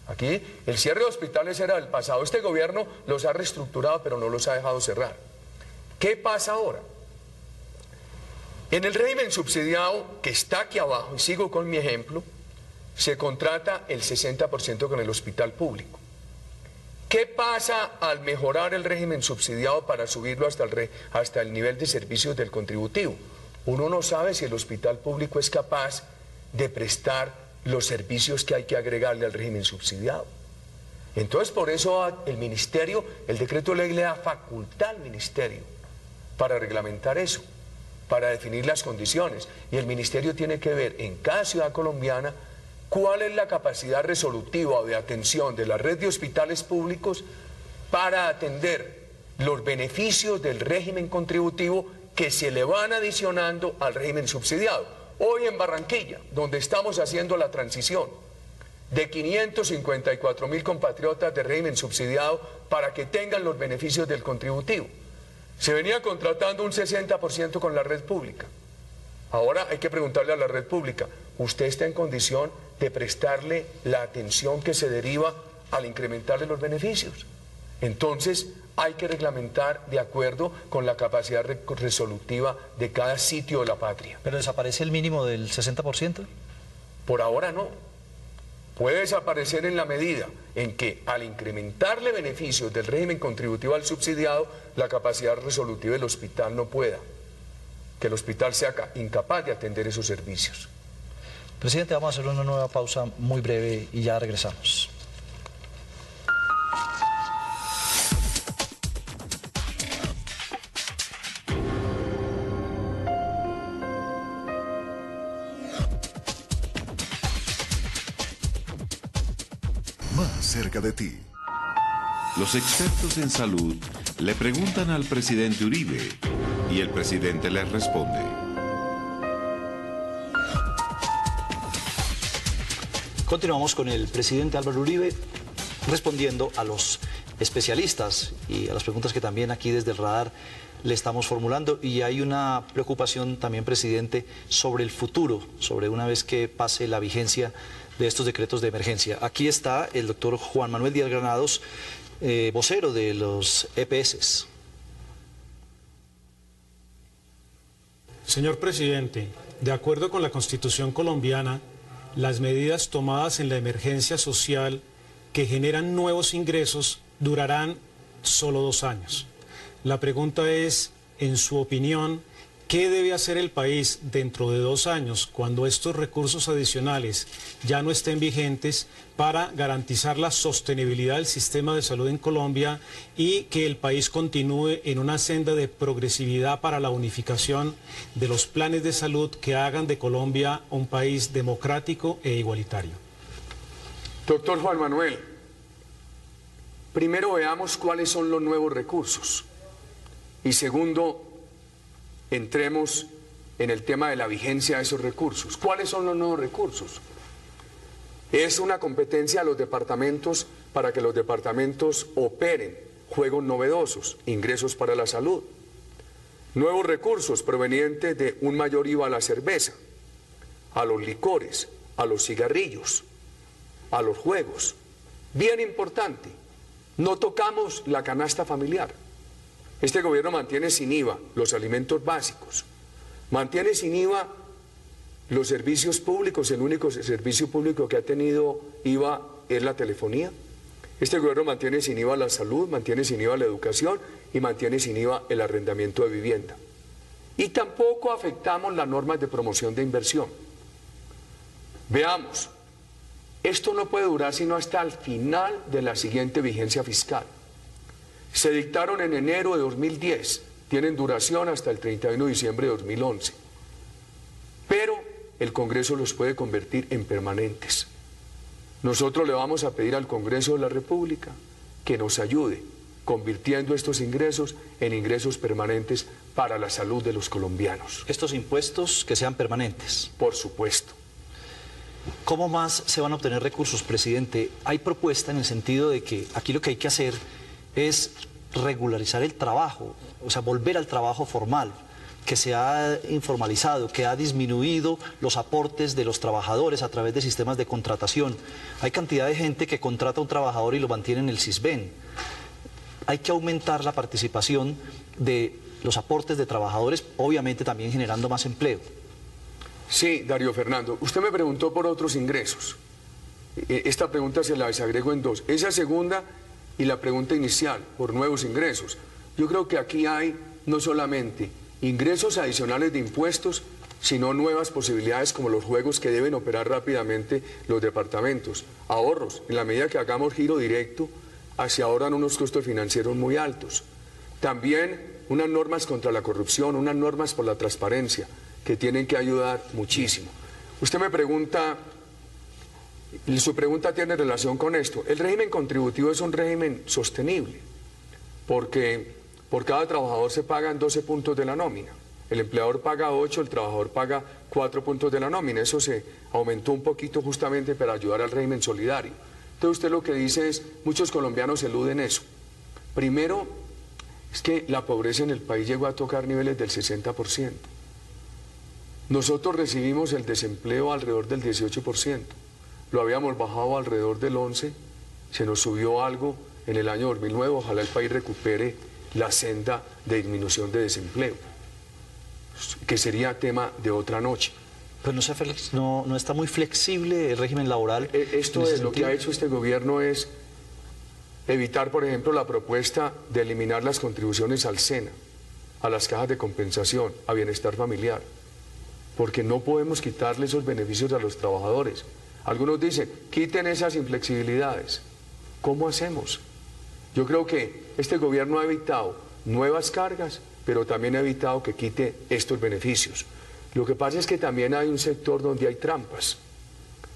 Aquí el cierre de hospitales era del pasado. Este gobierno los ha reestructurado, pero no los ha dejado cerrar. ¿Qué pasa ahora? En el régimen subsidiado, que está aquí abajo, y sigo con mi ejemplo, se contrata el 60% con el hospital público. ¿Qué pasa al mejorar el régimen subsidiado para subirlo hasta el nivel de servicios del contributivo? Uno no sabe si el hospital público es capaz de prestar los servicios que hay que agregarle al régimen subsidiado. Entonces, por eso el ministerio, el decreto de ley le da facultad al ministerio para reglamentar eso, para definir las condiciones. Y el ministerio tiene que ver en cada ciudad colombiana cuál es la capacidad resolutiva de atención de la red de hospitales públicos para atender los beneficios del régimen contributivo que se le van adicionando al régimen subsidiado. Hoy en Barranquilla, donde estamos haciendo la transición de 554.000 compatriotas de régimen subsidiado para que tengan los beneficios del contributivo, se venía contratando un 60% con la red pública. Ahora hay que preguntarle a la red pública, ¿usted está en condición de prestarle la atención que se deriva al incrementarle los beneficios? Entonces hay que reglamentar de acuerdo con la capacidad resolutiva de cada sitio de la patria. ¿Pero desaparece el mínimo del 60%? Por ahora no. Puede desaparecer en la medida en que al incrementarle beneficios del régimen contributivo al subsidiado, la capacidad resolutiva del hospital no pueda. Que el hospital sea incapaz de atender esos servicios. Presidente, vamos a hacer una nueva pausa muy breve y ya regresamos. Más cerca de ti. Los expertos en salud le preguntan al presidente Uribe y el presidente les responde. Continuamos con el presidente Álvaro Uribe respondiendo a los especialistas y a las preguntas que también aquí desde el radar le estamos formulando. Y hay una preocupación también, presidente, sobre el futuro, sobre una vez que pase la vigencia de estos decretos de emergencia. Aquí está el doctor Juan Manuel Díaz Granados, vocero de los EPS. Señor presidente, de acuerdo con la Constitución colombiana, las medidas tomadas en la emergencia social que generan nuevos ingresos durarán solo 2 años. La pregunta es, en su opinión, ¿qué debe hacer el país dentro de 2 años cuando estos recursos adicionales ya no estén vigentes para garantizar la sostenibilidad del sistema de salud en Colombia y que el país continúe en una senda de progresividad para la unificación de los planes de salud que hagan de Colombia un país democrático e igualitario? Doctor Juan Manuel, primero veamos cuáles son los nuevos recursos y segundo, entremos en el tema de la vigencia de esos recursos. ¿Cuáles son los nuevos recursos? Es una competencia a los departamentos para que los departamentos operen juegos novedosos, ingresos para la salud. Nuevos recursos provenientes de un mayor IVA a la cerveza, a los licores, a los cigarrillos, a los juegos. Bien importante, no tocamos la canasta familiar. Este gobierno mantiene sin IVA los alimentos básicos, mantiene sin IVA los servicios públicos. El único servicio público que ha tenido IVA es la telefonía. Este gobierno mantiene sin IVA la salud, mantiene sin IVA la educación y mantiene sin IVA el arrendamiento de vivienda. Y tampoco afectamos las normas de promoción de inversión. Veamos, esto no puede durar sino hasta el final de la siguiente vigencia fiscal. Se dictaron en enero de 2010, tienen duración hasta el 31 de diciembre de 2011. Pero el Congreso los puede convertir en permanentes. Nosotros le vamos a pedir al Congreso de la República que nos ayude convirtiendo estos ingresos en ingresos permanentes para la salud de los colombianos. ¿Estos impuestos que sean permanentes? Por supuesto. ¿Cómo más se van a obtener recursos, presidente? Hay propuesta en el sentido de que aquí lo que hay que hacer es regularizar el trabajo, o sea, volver al trabajo formal, que se ha informalizado, que ha disminuido los aportes de los trabajadores a través de sistemas de contratación. Hay cantidad de gente que contrata a un trabajador y lo mantiene en el CISBEN. Hay que aumentar la participación de los aportes de trabajadores, obviamente también generando más empleo. Sí, Darío Fernando, usted me preguntó por otros ingresos. Esta pregunta se la desagrego en dos. Esa segunda y la pregunta inicial, por nuevos ingresos. Yo creo que aquí hay no solamente ingresos adicionales de impuestos, sino nuevas posibilidades como los juegos que deben operar rápidamente los departamentos. Ahorros, en la medida que hagamos giro directo, hacia ahorran unos costos financieros muy altos. También unas normas contra la corrupción, unas normas por la transparencia, que tienen que ayudar muchísimo. Usted me pregunta, y su pregunta tiene relación con esto. El régimen contributivo es un régimen sostenible, porque por cada trabajador se pagan 12 puntos de la nómina. El empleador paga 8, el trabajador paga 4 puntos de la nómina. Eso se aumentó un poquito justamente para ayudar al régimen solidario. Entonces usted lo que dice es, muchos colombianos eluden eso. Primero, es que la pobreza en el país llegó a tocar niveles del 60%. Nosotros recibimos el desempleo alrededor del 18%. Lo habíamos bajado alrededor del 11%, se nos subió algo en el año 2009. Ojalá el país recupere la senda de disminución de desempleo, que sería tema de otra noche. Pero no está muy flexible el régimen laboral. Esto es lo que ha hecho este gobierno, es evitar, por ejemplo, la propuesta de eliminar las contribuciones al SENA, a las cajas de compensación, a bienestar familiar, porque no podemos quitarle esos beneficios a los trabajadores. Algunos dicen, quiten esas inflexibilidades. ¿Cómo hacemos? Yo creo que este gobierno ha evitado nuevas cargas, pero también ha evitado que quite estos beneficios. Lo que pasa es que también hay un sector donde hay trampas.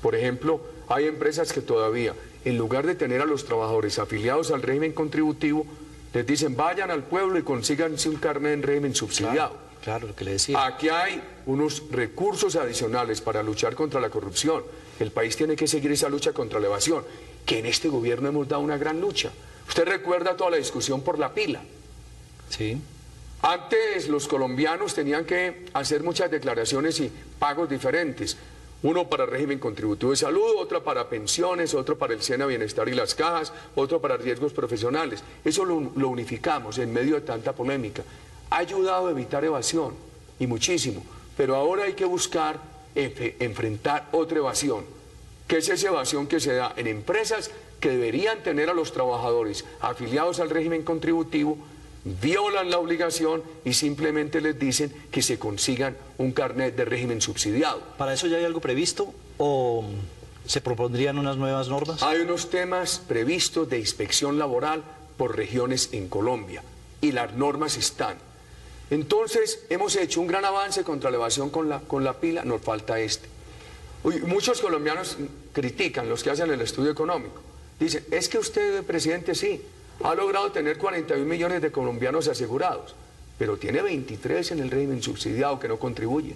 Por ejemplo, hay empresas que todavía, en lugar de tener a los trabajadores afiliados al régimen contributivo, les dicen, vayan al pueblo y consíganse un carnet en régimen subsidiado. Claro, lo que le decía. Aquí hay unos recursos adicionales para luchar contra la corrupción. El país tiene que seguir esa lucha contra la evasión, que en este gobierno hemos dado una gran lucha. Usted recuerda toda la discusión por la pila. Sí. Antes los colombianos tenían que hacer muchas declaraciones y pagos diferentes. Uno para el régimen contributivo de salud, otro para pensiones, otro para el SENA Bienestar y las cajas, otro para riesgos profesionales. Eso lo unificamos en medio de tanta polémica. Ha ayudado a evitar evasión, y muchísimo. Pero ahora hay que buscar enfrentar otra evasión, que es esa evasión que se da en empresas que deberían tener a los trabajadores afiliados al régimen contributivo, violan la obligación y simplemente les dicen que se consigan un carnet de régimen subsidiado. ¿Para eso ya hay algo previsto o se propondrían unas nuevas normas? Hay unos temas previstos de inspección laboral por regiones en Colombia y las normas están. Entonces hemos hecho un gran avance contra la evasión con la pila, nos falta este. Muchos colombianos critican, los que hacen el estudio económico, dicen, es que usted, presidente, sí, ha logrado tener 41 millones de colombianos asegurados, pero tiene 23 en el régimen subsidiado que no contribuyen.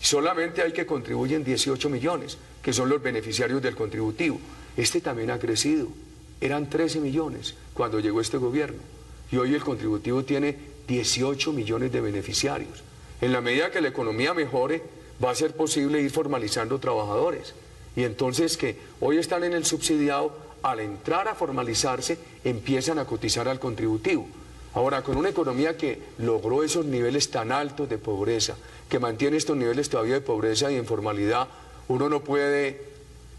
Solamente hay que contribuyen 18 millones, que son los beneficiarios del contributivo. Este también ha crecido, eran 13 millones cuando llegó este gobierno, y hoy el contributivo tiene 18 millones de beneficiarios. En la medida que la economía mejore, va a ser posible ir formalizando trabajadores. Y entonces que hoy están en el subsidiado, al entrar a formalizarse, empiezan a cotizar al contributivo. Ahora, con una economía que logró esos niveles tan altos de pobreza, que mantiene estos niveles todavía de pobreza y informalidad, uno no puede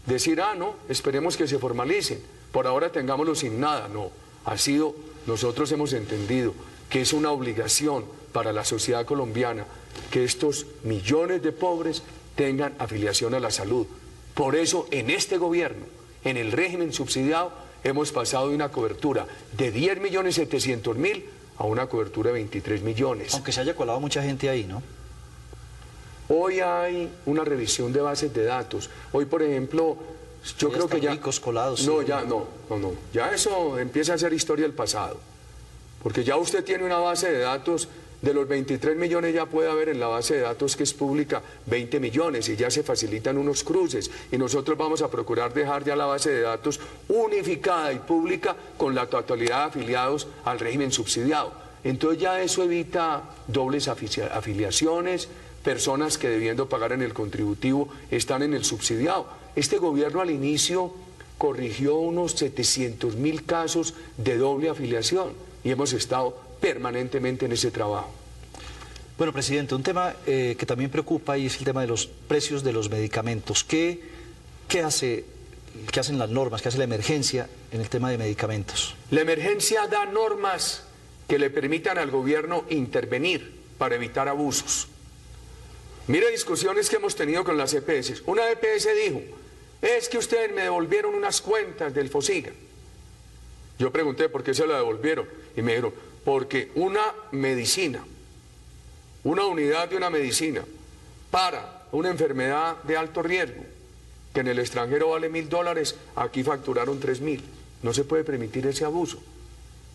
decir, no, esperemos que se formalicen, por ahora tengámoslo sin nada. No, nosotros hemos entendido que es una obligación para la sociedad colombiana que estos millones de pobres tengan afiliación a la salud. Por eso, en este gobierno, en el régimen subsidiado, hemos pasado de una cobertura de 10.700.000 a una cobertura de 23 millones. Aunque se haya colado mucha gente ahí, ¿no? Hoy hay una revisión de bases de datos. Hoy, por ejemplo, yo creo que ya... ricos colados. No, sí. Ya eso empieza a ser historia del pasado. Porque ya usted tiene una base de datos, de los 23 millones ya puede haber en la base de datos que es pública 20 millones y ya se facilitan unos cruces. Y nosotros vamos a procurar dejar ya la base de datos unificada y pública con la totalidad de afiliados al régimen subsidiado. Entonces ya eso evita dobles afiliaciones, personas que debiendo pagar en el contributivo están en el subsidiado. Este gobierno al inicio corrigió unos 700.000 casos de doble afiliación y hemos estado permanentemente en ese trabajo. Bueno, presidente, un tema que también preocupa y es el tema de los precios de los medicamentos. ¿Qué hacen las normas, qué hace la emergencia en el tema de medicamentos? La emergencia da normas que le permitan al gobierno intervenir para evitar abusos. Mire discusiones que hemos tenido con las EPS. Una EPS dijo, es que ustedes me devolvieron unas cuentas del FOSIGA. Yo pregunté por qué se la devolvieron y me dijeron, porque una medicina, una unidad de una medicina para una enfermedad de alto riesgo, que en el extranjero vale $1.000, aquí facturaron 3.000. No se puede permitir ese abuso.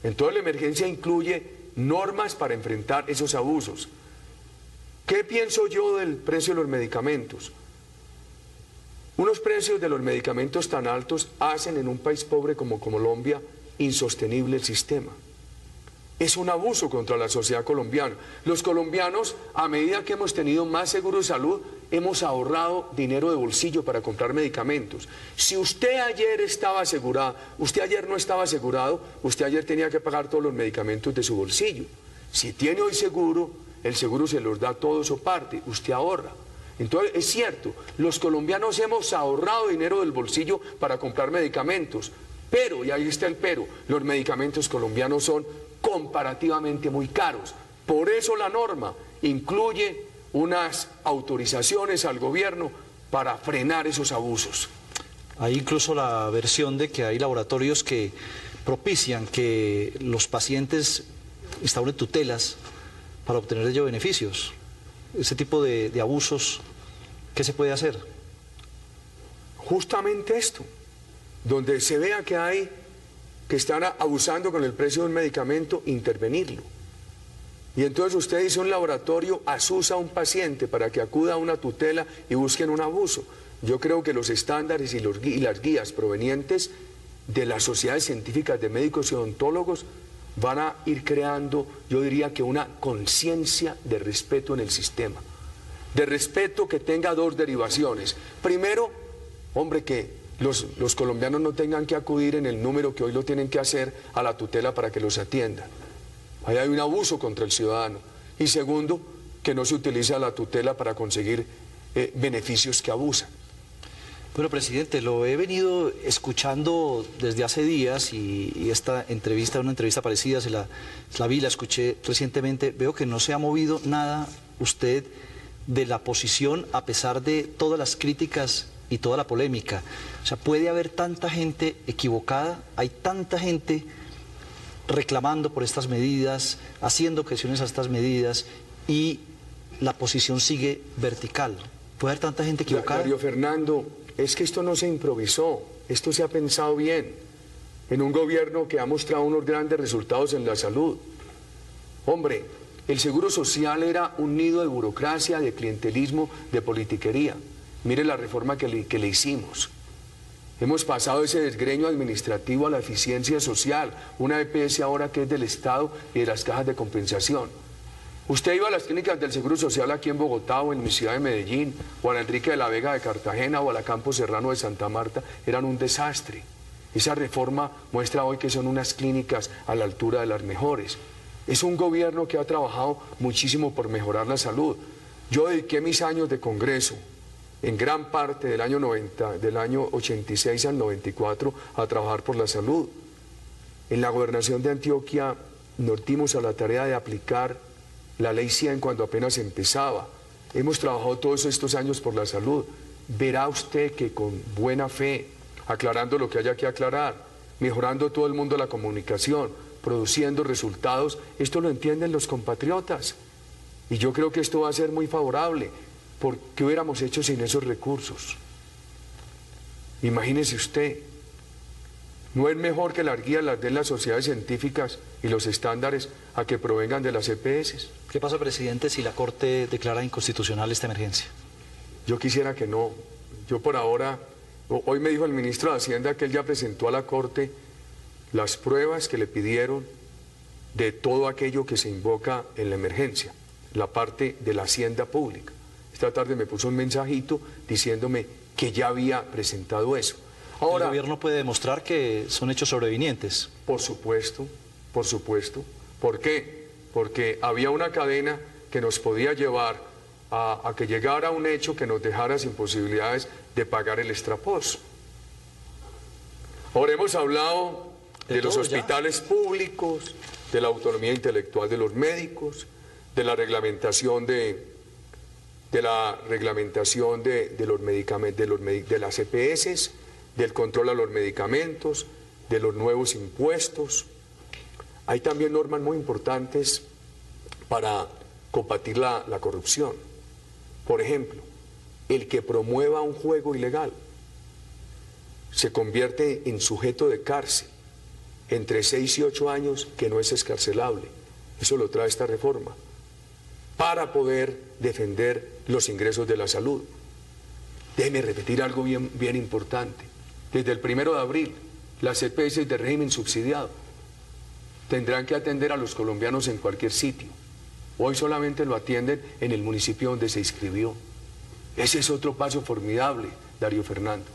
Entonces la emergencia incluye normas para enfrentar esos abusos. ¿Qué pienso yo del precio de los medicamentos? Unos precios de los medicamentos tan altos hacen en un país pobre como Colombia insostenible el sistema. Es un abuso contra la sociedad colombiana. Los colombianos, a medida que hemos tenido más seguro de salud, hemos ahorrado dinero de bolsillo para comprar medicamentos. Si usted ayer estaba asegurado, usted ayer no estaba asegurado, usted ayer tenía que pagar todos los medicamentos de su bolsillo. Si tiene hoy seguro, el seguro se los da todos o parte, usted ahorra. Entonces, es cierto, los colombianos hemos ahorrado dinero del bolsillo para comprar medicamentos, pero, y ahí está el pero, los medicamentos colombianos son comparativamente muy caros. Por eso la norma incluye unas autorizaciones al gobierno para frenar esos abusos. Hay incluso la versión de que hay laboratorios que propician que los pacientes instauren tutelas para obtener de ello beneficios. Ese tipo de abusos, ¿qué se puede hacer? Justamente esto, donde se vea que están abusando con el precio de un medicamento, intervenirlo. Y entonces usted dice un laboratorio asusa a un paciente para que acuda a una tutela y busquen un abuso. Yo creo que los estándares y las guías provenientes de las sociedades científicas de médicos y odontólogos van a ir creando, yo diría que una conciencia de respeto en el sistema. De respeto que tenga dos derivaciones. Primero, hombre, que los colombianos no tengan que acudir en el número que hoy lo tienen que hacer a la tutela para que los atiendan. Ahí hay un abuso contra el ciudadano. Y segundo, que no se utiliza la tutela para conseguir beneficios que abusan. Bueno, presidente, lo he venido escuchando desde hace días y esta entrevista, una entrevista parecida, la vi, la escuché recientemente. Veo que no se ha movido nada usted de la posición a pesar de todas las críticas y toda la polémica. O sea, puede haber tanta gente equivocada, hay tanta gente reclamando por estas medidas, haciendo objeciones a estas medidas y la posición sigue vertical. ¿Puede haber tanta gente equivocada? Mario Fernando, es que esto no se improvisó, esto se ha pensado bien, en un gobierno que ha mostrado unos grandes resultados en la salud. Hombre, el seguro social era un nido de burocracia, de clientelismo, de politiquería. Mire la reforma que le hicimos. Hemos pasado ese desgreño administrativo a la eficiencia social, una EPS ahora que es del Estado y de las cajas de compensación. Usted iba a las clínicas del Seguro Social aquí en Bogotá o en mi ciudad de Medellín, o a la Enrique de la Vega de Cartagena o a la Campo Serrano de Santa Marta, eran un desastre. Esa reforma muestra hoy que son unas clínicas a la altura de las mejores. Es un gobierno que ha trabajado muchísimo por mejorar la salud. Yo dediqué mis años de Congreso, en gran parte del año 86 al 94, a trabajar por la salud. En la gobernación de Antioquia nos dimos a la tarea de aplicar la ley 100 cuando apenas empezaba. Hemos trabajado todos estos años por la salud. Verá usted que con buena fe, aclarando lo que haya que aclarar, mejorando todo el mundo la comunicación, produciendo resultados, esto lo entienden los compatriotas. Y yo creo que esto va a ser muy favorable. ¿Por qué hubiéramos hecho sin esos recursos? Imagínese usted, ¿no es mejor que las guías las den las sociedades científicas y los estándares a que provengan de las EPS? ¿Qué pasa, presidente, si la Corte declara inconstitucional esta emergencia? Yo quisiera que no. Yo por ahora, hoy me dijo el ministro de Hacienda que él ya presentó a la Corte las pruebas que le pidieron de todo aquello que se invoca en la emergencia, la parte de la hacienda pública. Esta tarde me puso un mensajito diciéndome que ya había presentado eso. Ahora, ¿el gobierno puede demostrar que son hechos sobrevinientes? Por supuesto, por supuesto. ¿Por qué? porque había una cadena que nos podía llevar a que llegara un hecho que nos dejara sin posibilidades de pagar el extraposo. Ahora hemos hablado de los hospitales públicos, de la autonomía intelectual de los médicos, de la reglamentación de los medicamentos, de las EPS, del control a los medicamentos, de los nuevos impuestos. Hay también normas muy importantes para combatir la corrupción. Por ejemplo, el que promueva un juego ilegal se convierte en sujeto de cárcel entre 6 y 8 años, que no es excarcelable. Eso lo trae esta reforma, para poder defender los ingresos de la salud. Déjeme repetir algo bien importante. Desde el 1 de abril, las EPS de régimen subsidiado tendrán que atender a los colombianos en cualquier sitio. Hoy solamente lo atienden en el municipio donde se inscribió. Ese es otro paso formidable, Darío Fernando.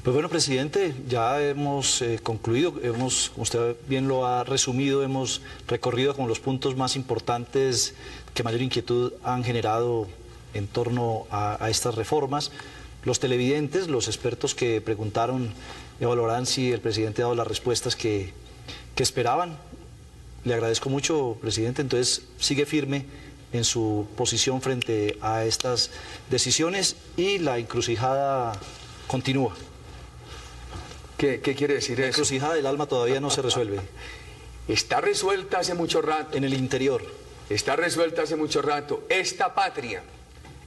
Pues bueno, presidente, ya hemos concluido, como usted bien lo ha resumido, hemos recorrido con los puntos más importantes que mayor inquietud han generado en torno a estas reformas. Los televidentes, los expertos que preguntaron, evaluarán si el presidente ha dado las respuestas que esperaban. Le agradezco mucho, presidente, entonces sigue firme en su posición frente a estas decisiones y la encrucijada continúa. ¿Qué quiere decir eso? La encrucijada del alma todavía no se resuelve. Está resuelta hace mucho rato. En el interior. Está resuelta hace mucho rato. Esta patria,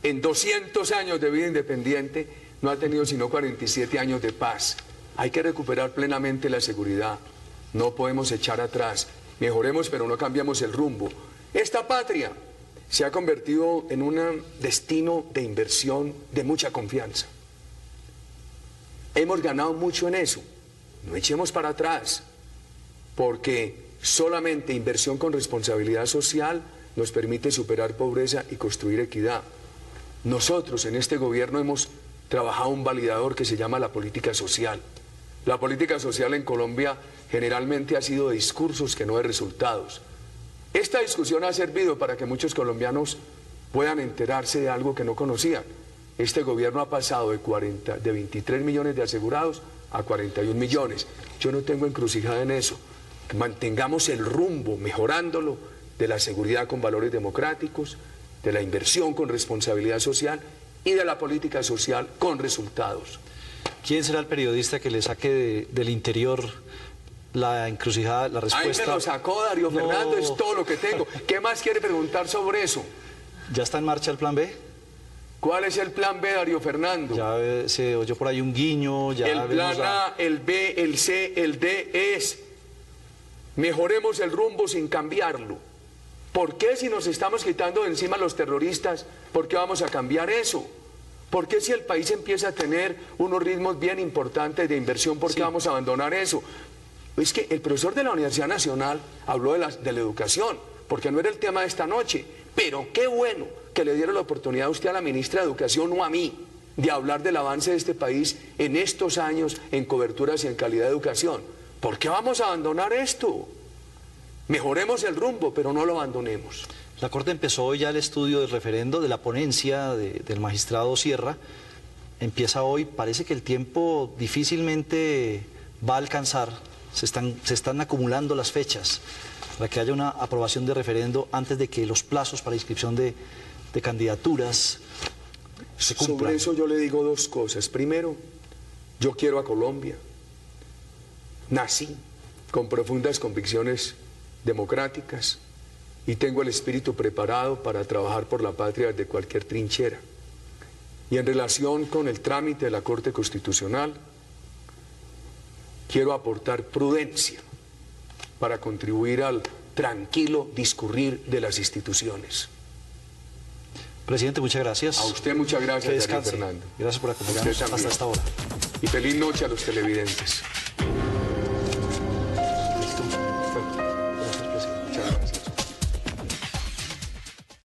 en 200 años de vida independiente, no ha tenido sino 47 años de paz. Hay que recuperar plenamente la seguridad. No podemos echar atrás. Mejoremos, pero no cambiamos el rumbo. Esta patria se ha convertido en un destino de inversión de mucha confianza. Hemos ganado mucho en eso. No echemos para atrás, porque solamente inversión con responsabilidad social nos permite superar pobreza y construir equidad. Nosotros en este gobierno hemos trabajado un validador que se llama la política social. La política social en Colombia generalmente ha sido de discursos que no de resultados. Esta discusión ha servido para que muchos colombianos puedan enterarse de algo que no conocían. Este gobierno ha pasado de 23 millones de asegurados a 41 millones. Yo no tengo encrucijada en eso. Mantengamos el rumbo, mejorándolo, de la seguridad con valores democráticos, de la inversión con responsabilidad social y de la política social con resultados. ¿Quién será el periodista que le saque del interior la encrucijada, la respuesta? Ahí me lo sacó Darío Fernando, es todo lo que tengo. ¿Qué más quiere preguntar sobre eso? ¿Ya está en marcha el plan B? ¿Cuál es el plan B, Darío Fernando? Ya se oyó por ahí un guiño. Ya el plan A, el B, el C, el D es: mejoremos el rumbo sin cambiarlo. ¿Por qué, si nos estamos quitando de encima a los terroristas, por qué vamos a cambiar eso? ¿Por qué, si el país empieza a tener unos ritmos bien importantes de inversión, por qué vamos a abandonar eso? Es que el profesor de la Universidad Nacional habló de la educación, porque no era el tema de esta noche, pero qué bueno que le dieron la oportunidad a usted, a la ministra de Educación, o a mí, de hablar del avance de este país en estos años en coberturas y en calidad de educación. ¿Por qué vamos a abandonar esto? Mejoremos el rumbo, pero no lo abandonemos. La Corte empezó hoy ya el estudio del referendo, de la ponencia del magistrado Sierra. Empieza hoy, parece que el tiempo difícilmente va a alcanzar. Se están acumulando las fechas para que haya una aprobación de referendo antes de que los plazos para inscripción de candidaturas se cumplan. Sobre eso yo le digo dos cosas. Primero, yo quiero a Colombia. Nací con profundas convicciones democráticas y tengo el espíritu preparado para trabajar por la patria desde cualquier trinchera. Y en relación con el trámite de la Corte Constitucional, quiero aportar prudencia para contribuir al tranquilo discurrir de las instituciones. Presidente, muchas gracias. A usted muchas gracias, Darío Fernando. Gracias por acompañarnos hasta esta hora. Y feliz noche a los televidentes.